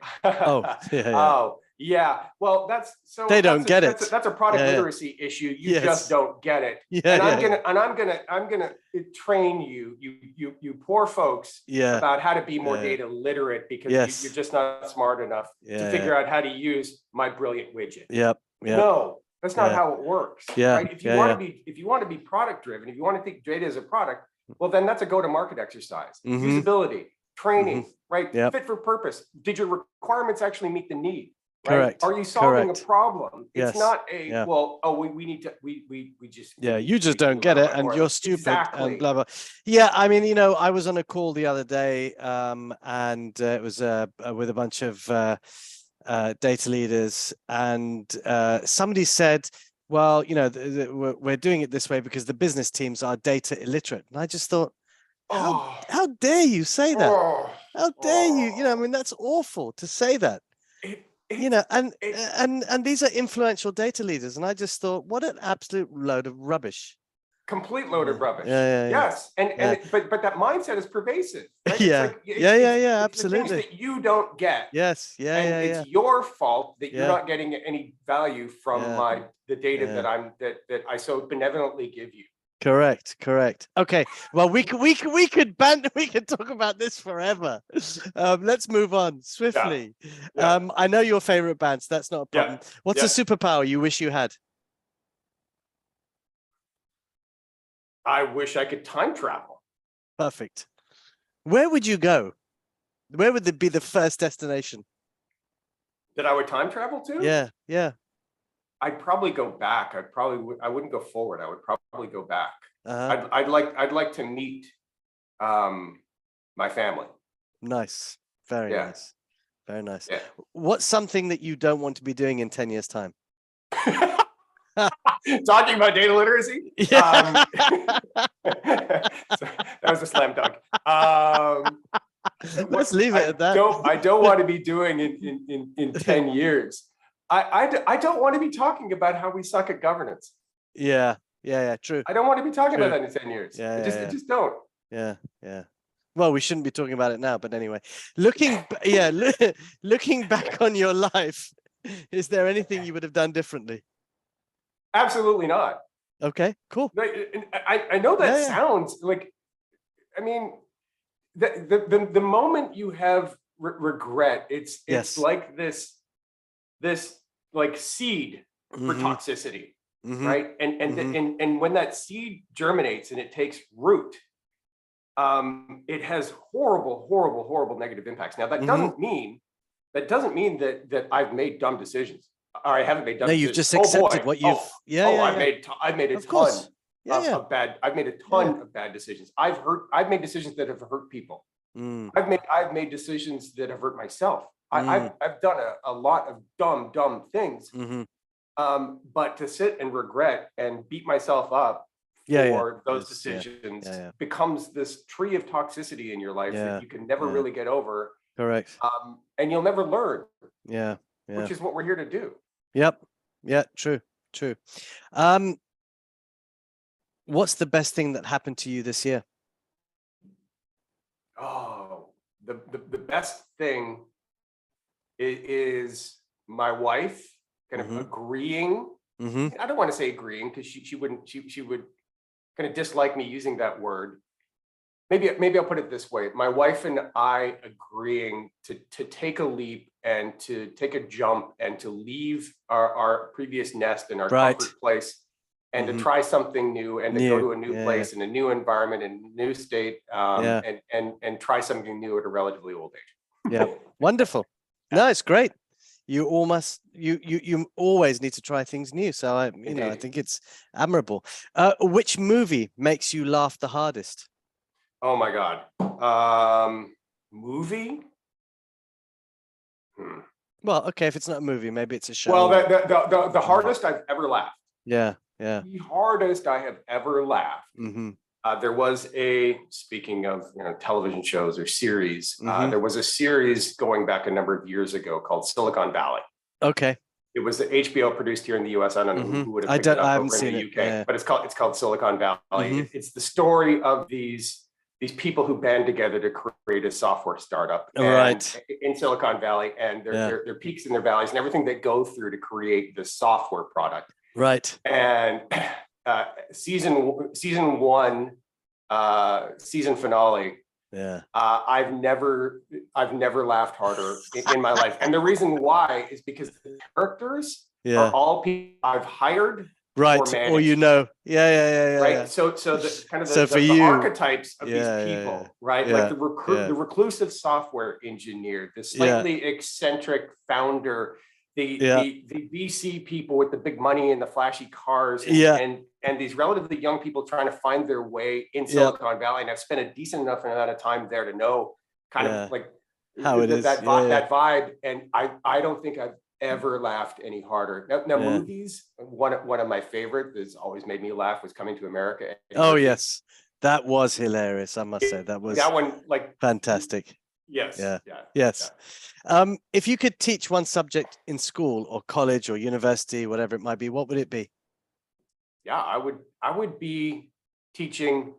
well, that's so they don't get it. That's a product literacy issue. You just don't get it. I'm gonna train you poor folks about how to be more data literate because you're just not smart enough to figure out how to use my brilliant widget. No, that's not how it works. Right? If you want to be product driven, if you want to think data as a product, well, then that's a go-to-market exercise. Usability, training, right? Fit for purpose. Did your requirements actually meet the need? Right? Correct. Are you solving a problem? Yes. It's not a we need to we just you just don't get it and you're stupid and blah blah. Yeah, I mean, I was on a call the other day and it was with a bunch of data leaders and somebody said, well, we're doing it this way because the business teams are data illiterate. And I just thought, how dare you say that? How dare you? I mean, that's awful to say that. And these are influential data leaders, and I just thought, what an absolute load of rubbish. Complete load of rubbish. Yes, but that mindset is pervasive. Right? Absolutely. It's the things that you don't get. Yes, It's your fault that you're not getting any value from the data that I so benevolently give you. Correct. Okay. Well, we could talk about this forever. Let's move on swiftly. Yeah. I know your favorite bands. That's not a problem. What's a superpower you wish you had? I wish I could time travel. Perfect. Where would you go? Where would be the first destination? That I would time travel to? Yeah. I'd probably go back. I wouldn't go forward. I would probably go back. Uh-huh. I'd like to meet my family. Nice. Very nice. Very nice. Yeah. What's something that you don't want to be doing in 10 years' time? Talking about data literacy? Yeah. So that was a slam dunk. Let's leave it at that. I don't want to be doing in 10 years. I don't want to be talking about how we suck at governance. Yeah. True. I don't want to be talking about that in 10 years. I just don't. Yeah. Well, we shouldn't be talking about it now, but anyway, looking back on your life, is there anything you would have done differently? Absolutely not. Okay, cool. I know that sounds like, I mean, the moment you have regret, it's like this like seed for toxicity, right? And when that seed germinates and it takes root, it has horrible negative impacts. Now that doesn't mean that I've made dumb decisions, or I haven't made dumb decisions. No, you've just accepted what you've. I've made a ton of bad. I've made a ton of bad decisions. I've made decisions that have hurt people. I've made decisions that have hurt myself. I've done a lot of dumb things. But to sit and regret and beat myself up for those decisions becomes this tree of toxicity in your life that you can never really get over. Correct. And you'll never learn. Yeah. Which is what we're here to do. Yep. Yeah. True. What's the best thing that happened to you this year? Oh, the best thing is my wife kind of agreeing. I don't want to say agreeing because she would kind of dislike me using that word. Maybe I'll put it this way. My wife and I agreeing to take a leap and to take a jump and to leave our previous nest and our comfort place and to try something new and to go to a new place in a new environment in a new state and try something new at a relatively old age. Yeah. Wonderful. No, it's great. You always need to try things new. So I think it's admirable. Which movie makes you laugh the hardest? Oh my God. Movie? Well, okay, if it's not a movie, maybe it's a show. Well, the hardest I've ever laughed. Yeah. The hardest I have ever laughed. There was speaking of television shows or series, there was a series going back a number of years ago called Silicon Valley. Okay. It was HBO produced here in the US. I don't know who would have picked it up over in the UK, but it's called Silicon Valley. It's the story of these people who band together to create a software startup in Silicon Valley, and their peaks and their valleys and everything they go through to create the software product. Right. And season one, season finale. Yeah. I've never laughed harder in my life, and the reason why is because the characters are all people I've hired. Right. Or Yeah. Right. Yeah. So the kind of the archetypes of these people, right? Like the reclusive software engineer, the slightly eccentric founder, the VC people with the big money and the flashy cars, and these relatively young people trying to find their way in Silicon Valley. And I've spent a decent enough amount of time there to know kind of like how it is that vibe. And I don't think I've ever laughed any harder. Now movies, one of my favorite that's always made me laugh was Coming to America. Oh yes, that was hilarious. I must say that one like fantastic. Yes. Yes. If you could teach one subject in school or college or university, whatever it might be, what would it be? Yeah, I would be teaching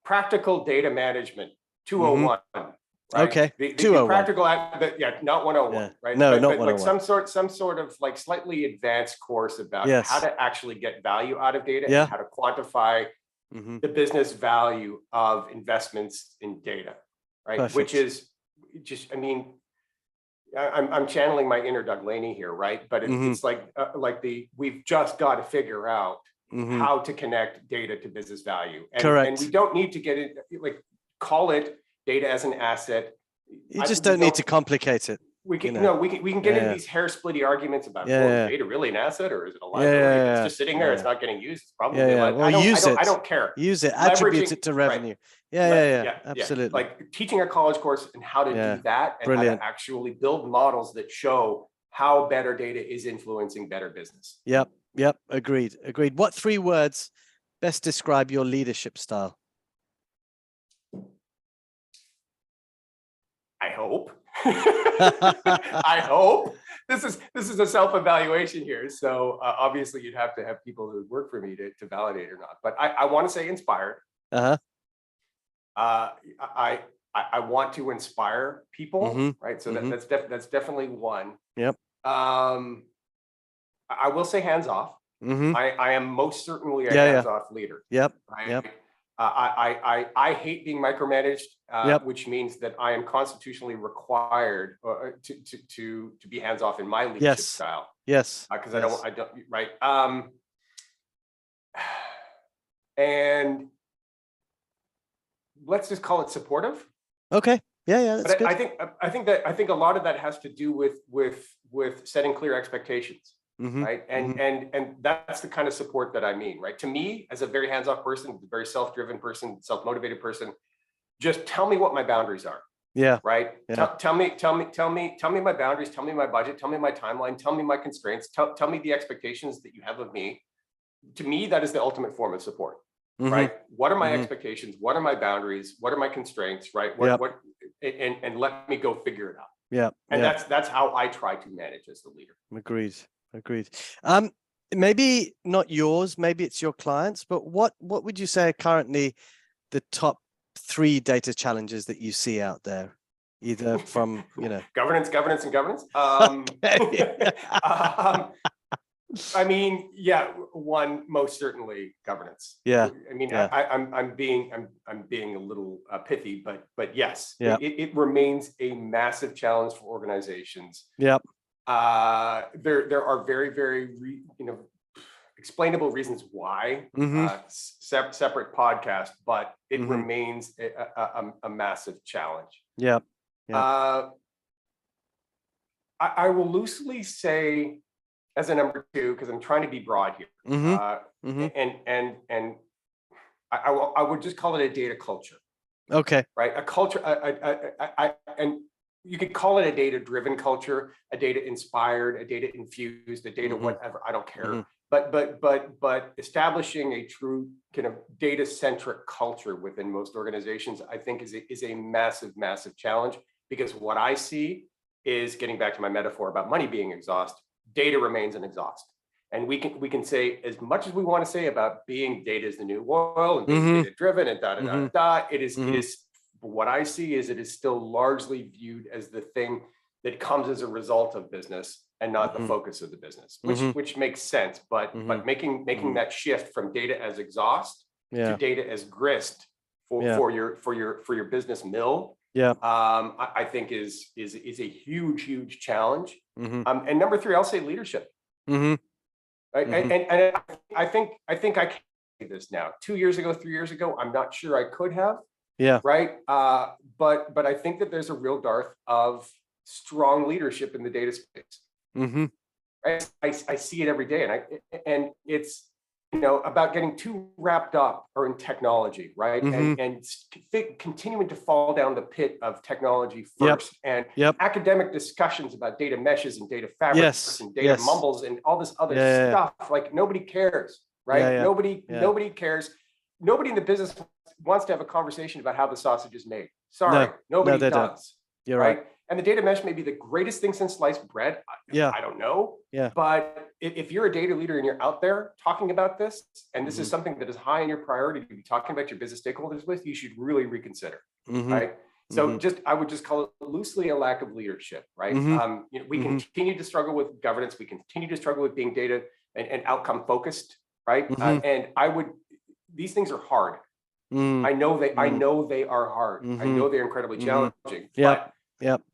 practical data management 201. right? Okay. The 201. practical, yeah, not 101, Yeah. right? No, not but like 101. some sort of like slightly advanced course about how Yes. to actually get value out of data Yeah. and how to quantify the business value of investments in data, right? Perfect. Which is just, I mean, I'm channeling my inner Doug Laney here, right? But it's like we've just got to figure out how to connect data to business value, and we don't need to get it like call it data as an asset. You just don't need to complicate it. We can we can get into these hair splitty arguments about well, is data really an asset or is it a liability? If it's just sitting there, it's not getting used. It's probably well, I don't care. Use it, attribute it to revenue. Right. Yeah, absolutely. Like teaching a college course and how to do that and how to actually build models that show how better data is influencing better business. Yep. Agreed. What 3 words best describe your leadership style? I hope. I hope this is a self-evaluation here. So obviously you'd have to have people who work for me to validate or not. But I want to say inspired. I want to inspire people, right? So that's definitely one. Yep. I will say hands off. I am most certainly a hands-off leader. Yep. Right? Yep. I hate being micromanaged, which means that I am constitutionally required to be hands-off in my leadership style. Yes. Because I don't right. And let's just call it supportive. Okay. Yeah. That's good. I think a lot of that has to do with setting clear expectations. Right. And that's the kind of support that I mean, right? To me, as a very hands-off person, very self-driven person, self-motivated person, just tell me what my boundaries are. Yeah. Right. Yeah. Tell me my boundaries, tell me my budget, tell me my timeline, tell me my constraints, tell me the expectations that you have of me. To me, that is the ultimate form of support. Right. What are my expectations? What are my boundaries? What are my constraints? Right. And let me go figure it out. Yeah. And that's how I try to manage as the leader. Agreed. Maybe not yours, maybe it's your clients, but what would you say are currently the top 3 data challenges that you see out there, either from governance. I mean, one, most certainly governance. Yeah. I mean, I'm being a little pithy, but yes, it remains a massive challenge for organizations. Yep. There are very, very explainable reasons why. Separate podcast, but it remains a massive challenge. Yeah. I will loosely say as a number 2, because I'm trying to be broad here. And I would just call it a data culture. Okay. Right. A culture. And you could call it a data-driven culture, a data-inspired, a data-infused, a data whatever. I don't care. But establishing a true kind of data-centric culture within most organizations, I think, is a massive, massive challenge. Because what I see is, getting back to my metaphor about money being exhaust, data remains an exhaust. And we can say as much as we want to say about being data is the new oil and being data-driven and It is. What I see is it is still largely viewed as the thing that comes as a result of business and not the focus of the business, which makes sense. But making that shift from data as exhaust to data as grist for your business mill, I think is a huge challenge. And number 3, I'll say leadership. Right? And I think I can say this now. 2 years ago, 3 years ago, I'm not sure I could have. Yeah. Right. But I think that there's a real dearth of strong leadership in the data space. Right? I see it every day, and it's about getting too wrapped up or in technology, right? And continuing to fall down the pit of technology first, and academic discussions about data meshes and data fabrics and data mumbles and all this other stuff. Like nobody cares, right? Nobody cares. Nobody in the business wants to have a conversation about how the sausage is made. Sorry, nobody does. You're right. And the data mesh may be the greatest thing since sliced bread. I don't know. But if you're a data leader and you're out there talking about this, and this is something that is high in your priority to be talking about your business stakeholders with, you should really reconsider. Right? So I would just call it loosely a lack of leadership, right? We continue to struggle with governance. We continue to struggle with being data and outcome focused, right? And these things are hard. I know they are hard. I know they're incredibly challenging. But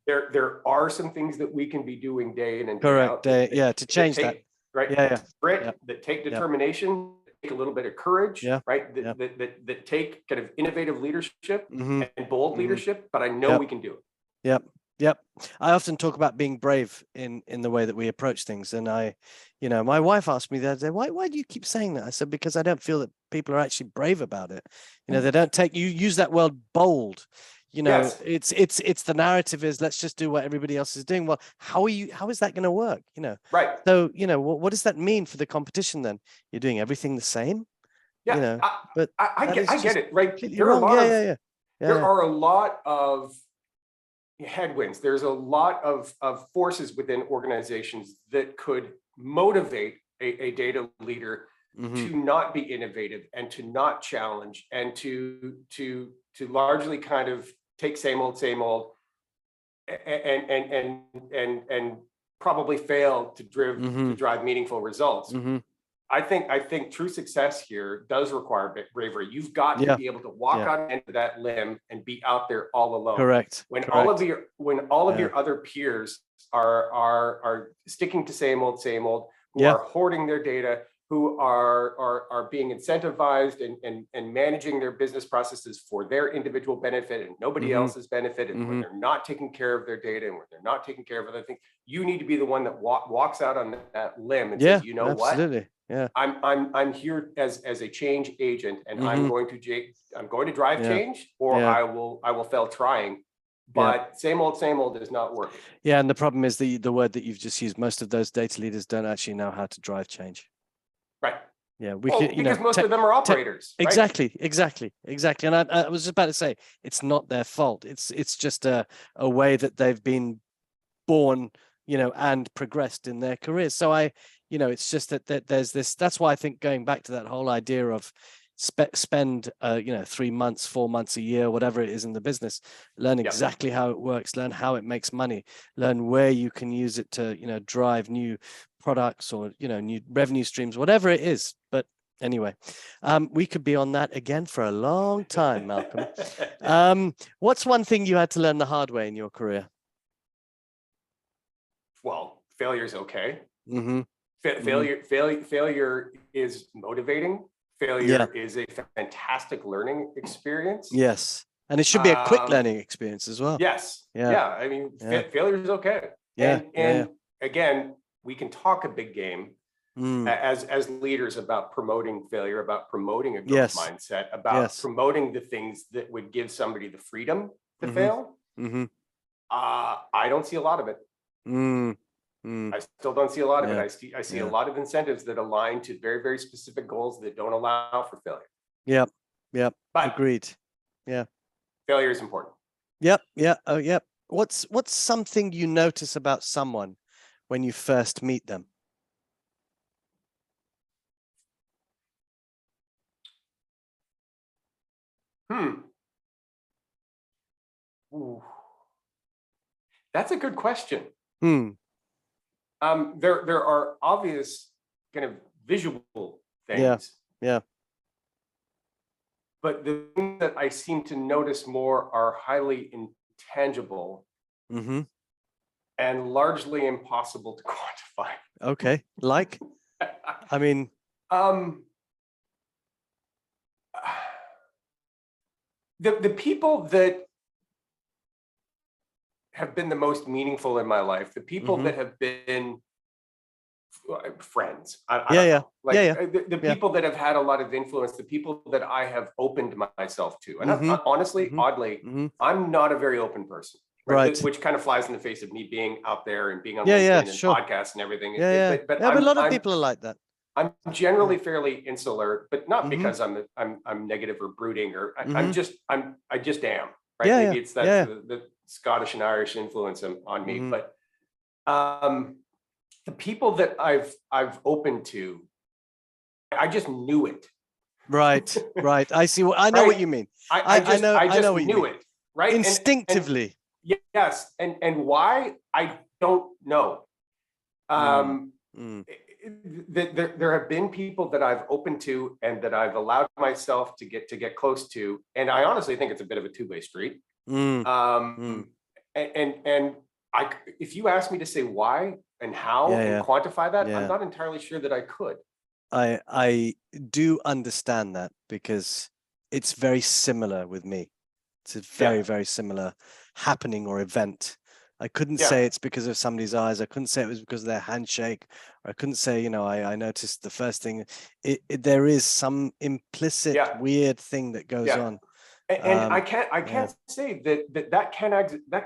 there are some things that we can be doing day in and day out. To change that. Right. Grit, that take determination, take a little bit of courage, right? That take kind of innovative leadership and bold leadership, but I know we can do it. Yep. I often talk about being brave in the way that we approach things. And my wife asked me the other day, why do you keep saying that? I said, because I don't feel that people are actually brave about it. They don't you use that word bold. Yes. It's the narrative is let's just do what everybody else is doing. Well, how is that going to work? Right. So, what does that mean for the competition then? You're doing everything the same? Yeah. But I get it, right? There are a lot of headwinds. There's a lot of forces within organizations that could motivate a data leader to not be innovative and to not challenge and to largely kind of take same old and probably fail to drive meaningful results. I think true success here does require bravery. You've got to be able to walk out into that limb and be out there all alone. Correct. When all of your other peers are sticking to same old, who are hoarding their data, who are being incentivized and managing their business processes for their individual benefit and nobody else's benefit, and when they're not taking care of their data and when they're not taking care of other things, you need to be the one that walks out on that limb and says, you know absolutely. what? I'm here as a change agent, and I'm going to drive change, or I will fail trying. But same old is not working. Yeah, and the problem is the word that you've just used. Most of those data leaders don't actually know how to drive change. Right. Yeah, because most of them are operators. Right? Exactly. And I was just about to say, it's not their fault. It's just a way that they've been born, and progressed in their careers. So it's just that there's this. That's why I think going back to that whole idea of spend 3 months, 4 months, a year, whatever it is in the business, learn exactly how it works, learn how it makes money, learn where you can use it to drive new products or new revenue streams, whatever it is. But anyway, we could be on that again for a long time, Malcolm. What's one thing you had to learn the hard way in your career? Well, failure is okay. Failure is motivating. Failure is a fantastic learning experience. Yes. And it should be a quick learning experience as well. Yes. I mean, failure is okay. And again, we can talk a big game as leaders about promoting failure, about promoting a growth mindset, about promoting the things that would give somebody the freedom to fail. I don't see a lot of it. I still don't see a lot of it. I see a lot of incentives that align to very, very specific goals that don't allow for failure. Yep. But agreed. Yeah. Failure is important. Yep. Oh, yep. What's something you notice about someone when you first meet them? Ooh. That's a good question. There are obvious kind of visual things. Yeah. But the things that I seem to notice more are highly intangible and largely impossible to quantify. Okay. Like? I mean, the people that have been the most meaningful in my life, the people that have been friends. The people that have had a lot of influence, the people that I have opened myself to. And honestly, oddly, I'm not a very open person. Right. Which kind of flies in the face of me being out there and being on LinkedIn and podcasts and everything. But a lot of people are like that. I'm generally fairly insular, but not because I'm negative or brooding, or I just am. Right. Maybe it's that the Scottish and Irish influence on me. But the people that I've opened to, I just knew it. Right. I see. I know what you mean. I just knew it. right? Instinctively. Yes. And why? I don't know. There have been people that I've opened to and that I've allowed myself to get close to. And I honestly think it's a bit of a two-way street. And if you ask me to say why and how and quantify that, I'm not entirely sure that I could. I do understand that, because it's very similar with me. It's a very, very similar happening or event. I couldn't say it's because of somebody's eyes. I couldn't say it was because of their handshake. Or I couldn't say, I noticed the first thing. There is some implicit weird thing that goes on. And I can't say that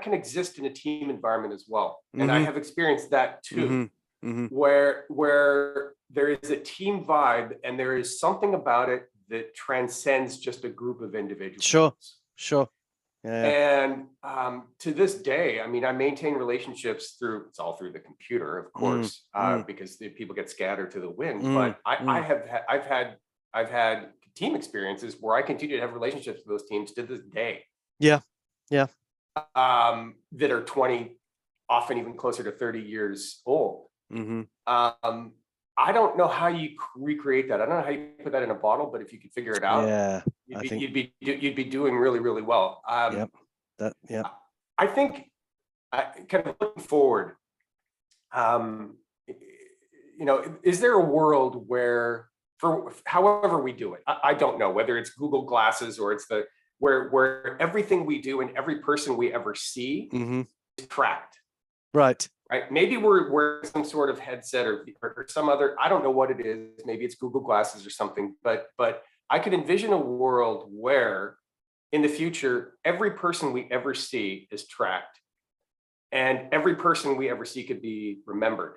can exist in a team environment as well. And I have experienced that too, where there is a team vibe and there is something about it that transcends just a group of individuals. Sure. And to this day, I mean, I maintain relationships it's all through the computer, of course, because people get scattered to the wind. But I've had team experiences where I continue to have relationships with those teams to this day. That are 20, often even closer to 30 years old. I don't know how you recreate that. I don't know how you put that in a bottle, but if you could figure it out, you'd be doing really, really well. I think, kind of looking forward, is there a world where, for however we do it, I don't know whether it's Google Glasses or it's where everything we do and every person we ever see is tracked. Right. Maybe we're wearing some sort of headset or some other, I don't know what it is. Maybe it's Google Glasses or something, but I could envision a world where in the future, every person we ever see is tracked and every person we ever see could be remembered.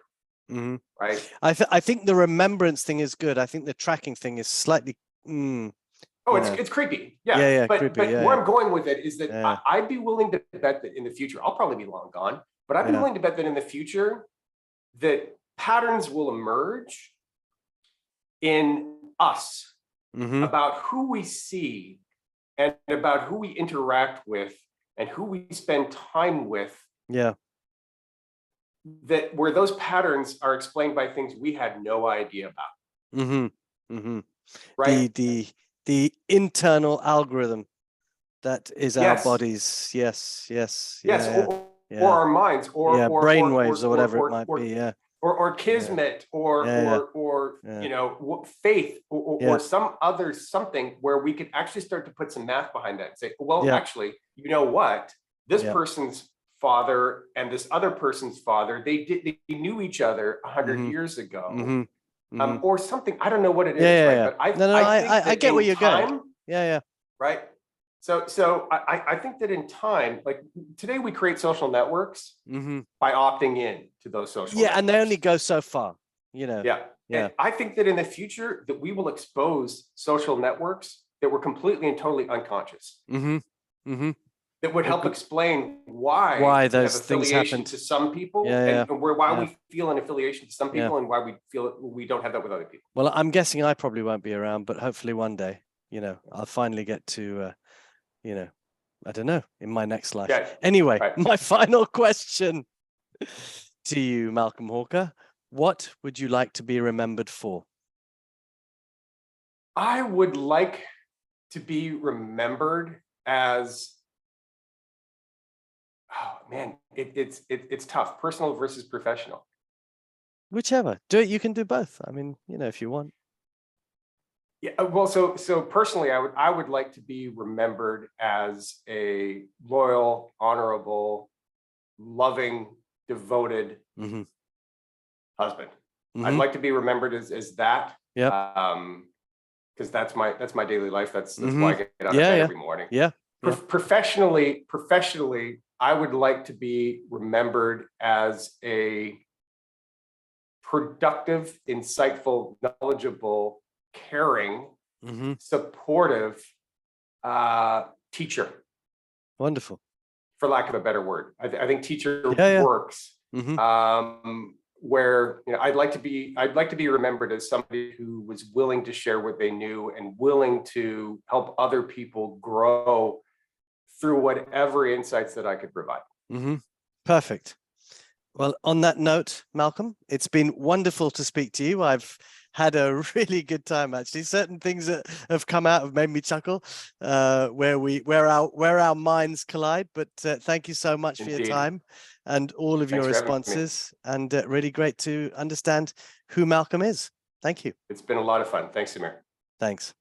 Right. I think the remembrance thing is good. I think the tracking thing is slightly. It's creepy. But where I'm going with it is that I'd be willing to bet that in the future, I'll probably be long gone, but I'd be willing to bet that in the future that patterns will emerge in us about who we see and about who we interact with and who we spend time with. That where those patterns are explained by things we had no idea about. Right. The internal algorithm that is our bodies. Yes. Or our minds, or brainwaves, or whatever it might be. Or kismet, or faith, or some other something where we could actually start to put some math behind that and say, well, actually, you know what? This person's father and this other person's father, they knew each other 100 years ago, or something. I don't know what it is, right? But I get where you're going. Right. So I think that in time, like today, we create social networks by opting in to those social networks. And they only go so far, And I think that in the future that we will expose social networks that were completely and totally unconscious. That would help explain why those things happen to some people, and why we feel an affiliation to some people, and why we feel we don't have that with other people. Well, I'm guessing I probably won't be around, but hopefully one day, I'll finally get to, I don't know, in my next life. Anyway, my final question to you, Malcolm Hawker: what would you like to be remembered for? I would like to be remembered as, oh man, it's tough. Personal versus professional. Whichever. Do it. You can do both. I mean, if you want. Yeah. Well, so personally, I would like to be remembered as a loyal, honorable, loving, devoted husband. I'd like to be remembered as that. Because that's my daily life. That's why I get out of bed every morning. Professionally, I would like to be remembered as a productive, insightful, knowledgeable, caring, supportive teacher. Wonderful. For lack of a better word, I think teacher works. Where I'd like to be remembered as somebody who was willing to share what they knew and willing to help other people grow through whatever insights that I could provide. Perfect. Well, on that note, Malcolm, it's been wonderful to speak to you. I've had a really good time, actually. Certain things that have come out have made me chuckle, where our minds collide. But thank you so much for your time and all of your responses, and really great to understand who Malcolm is. Thank you. It's been a lot of fun. Thanks, Samir. Thanks.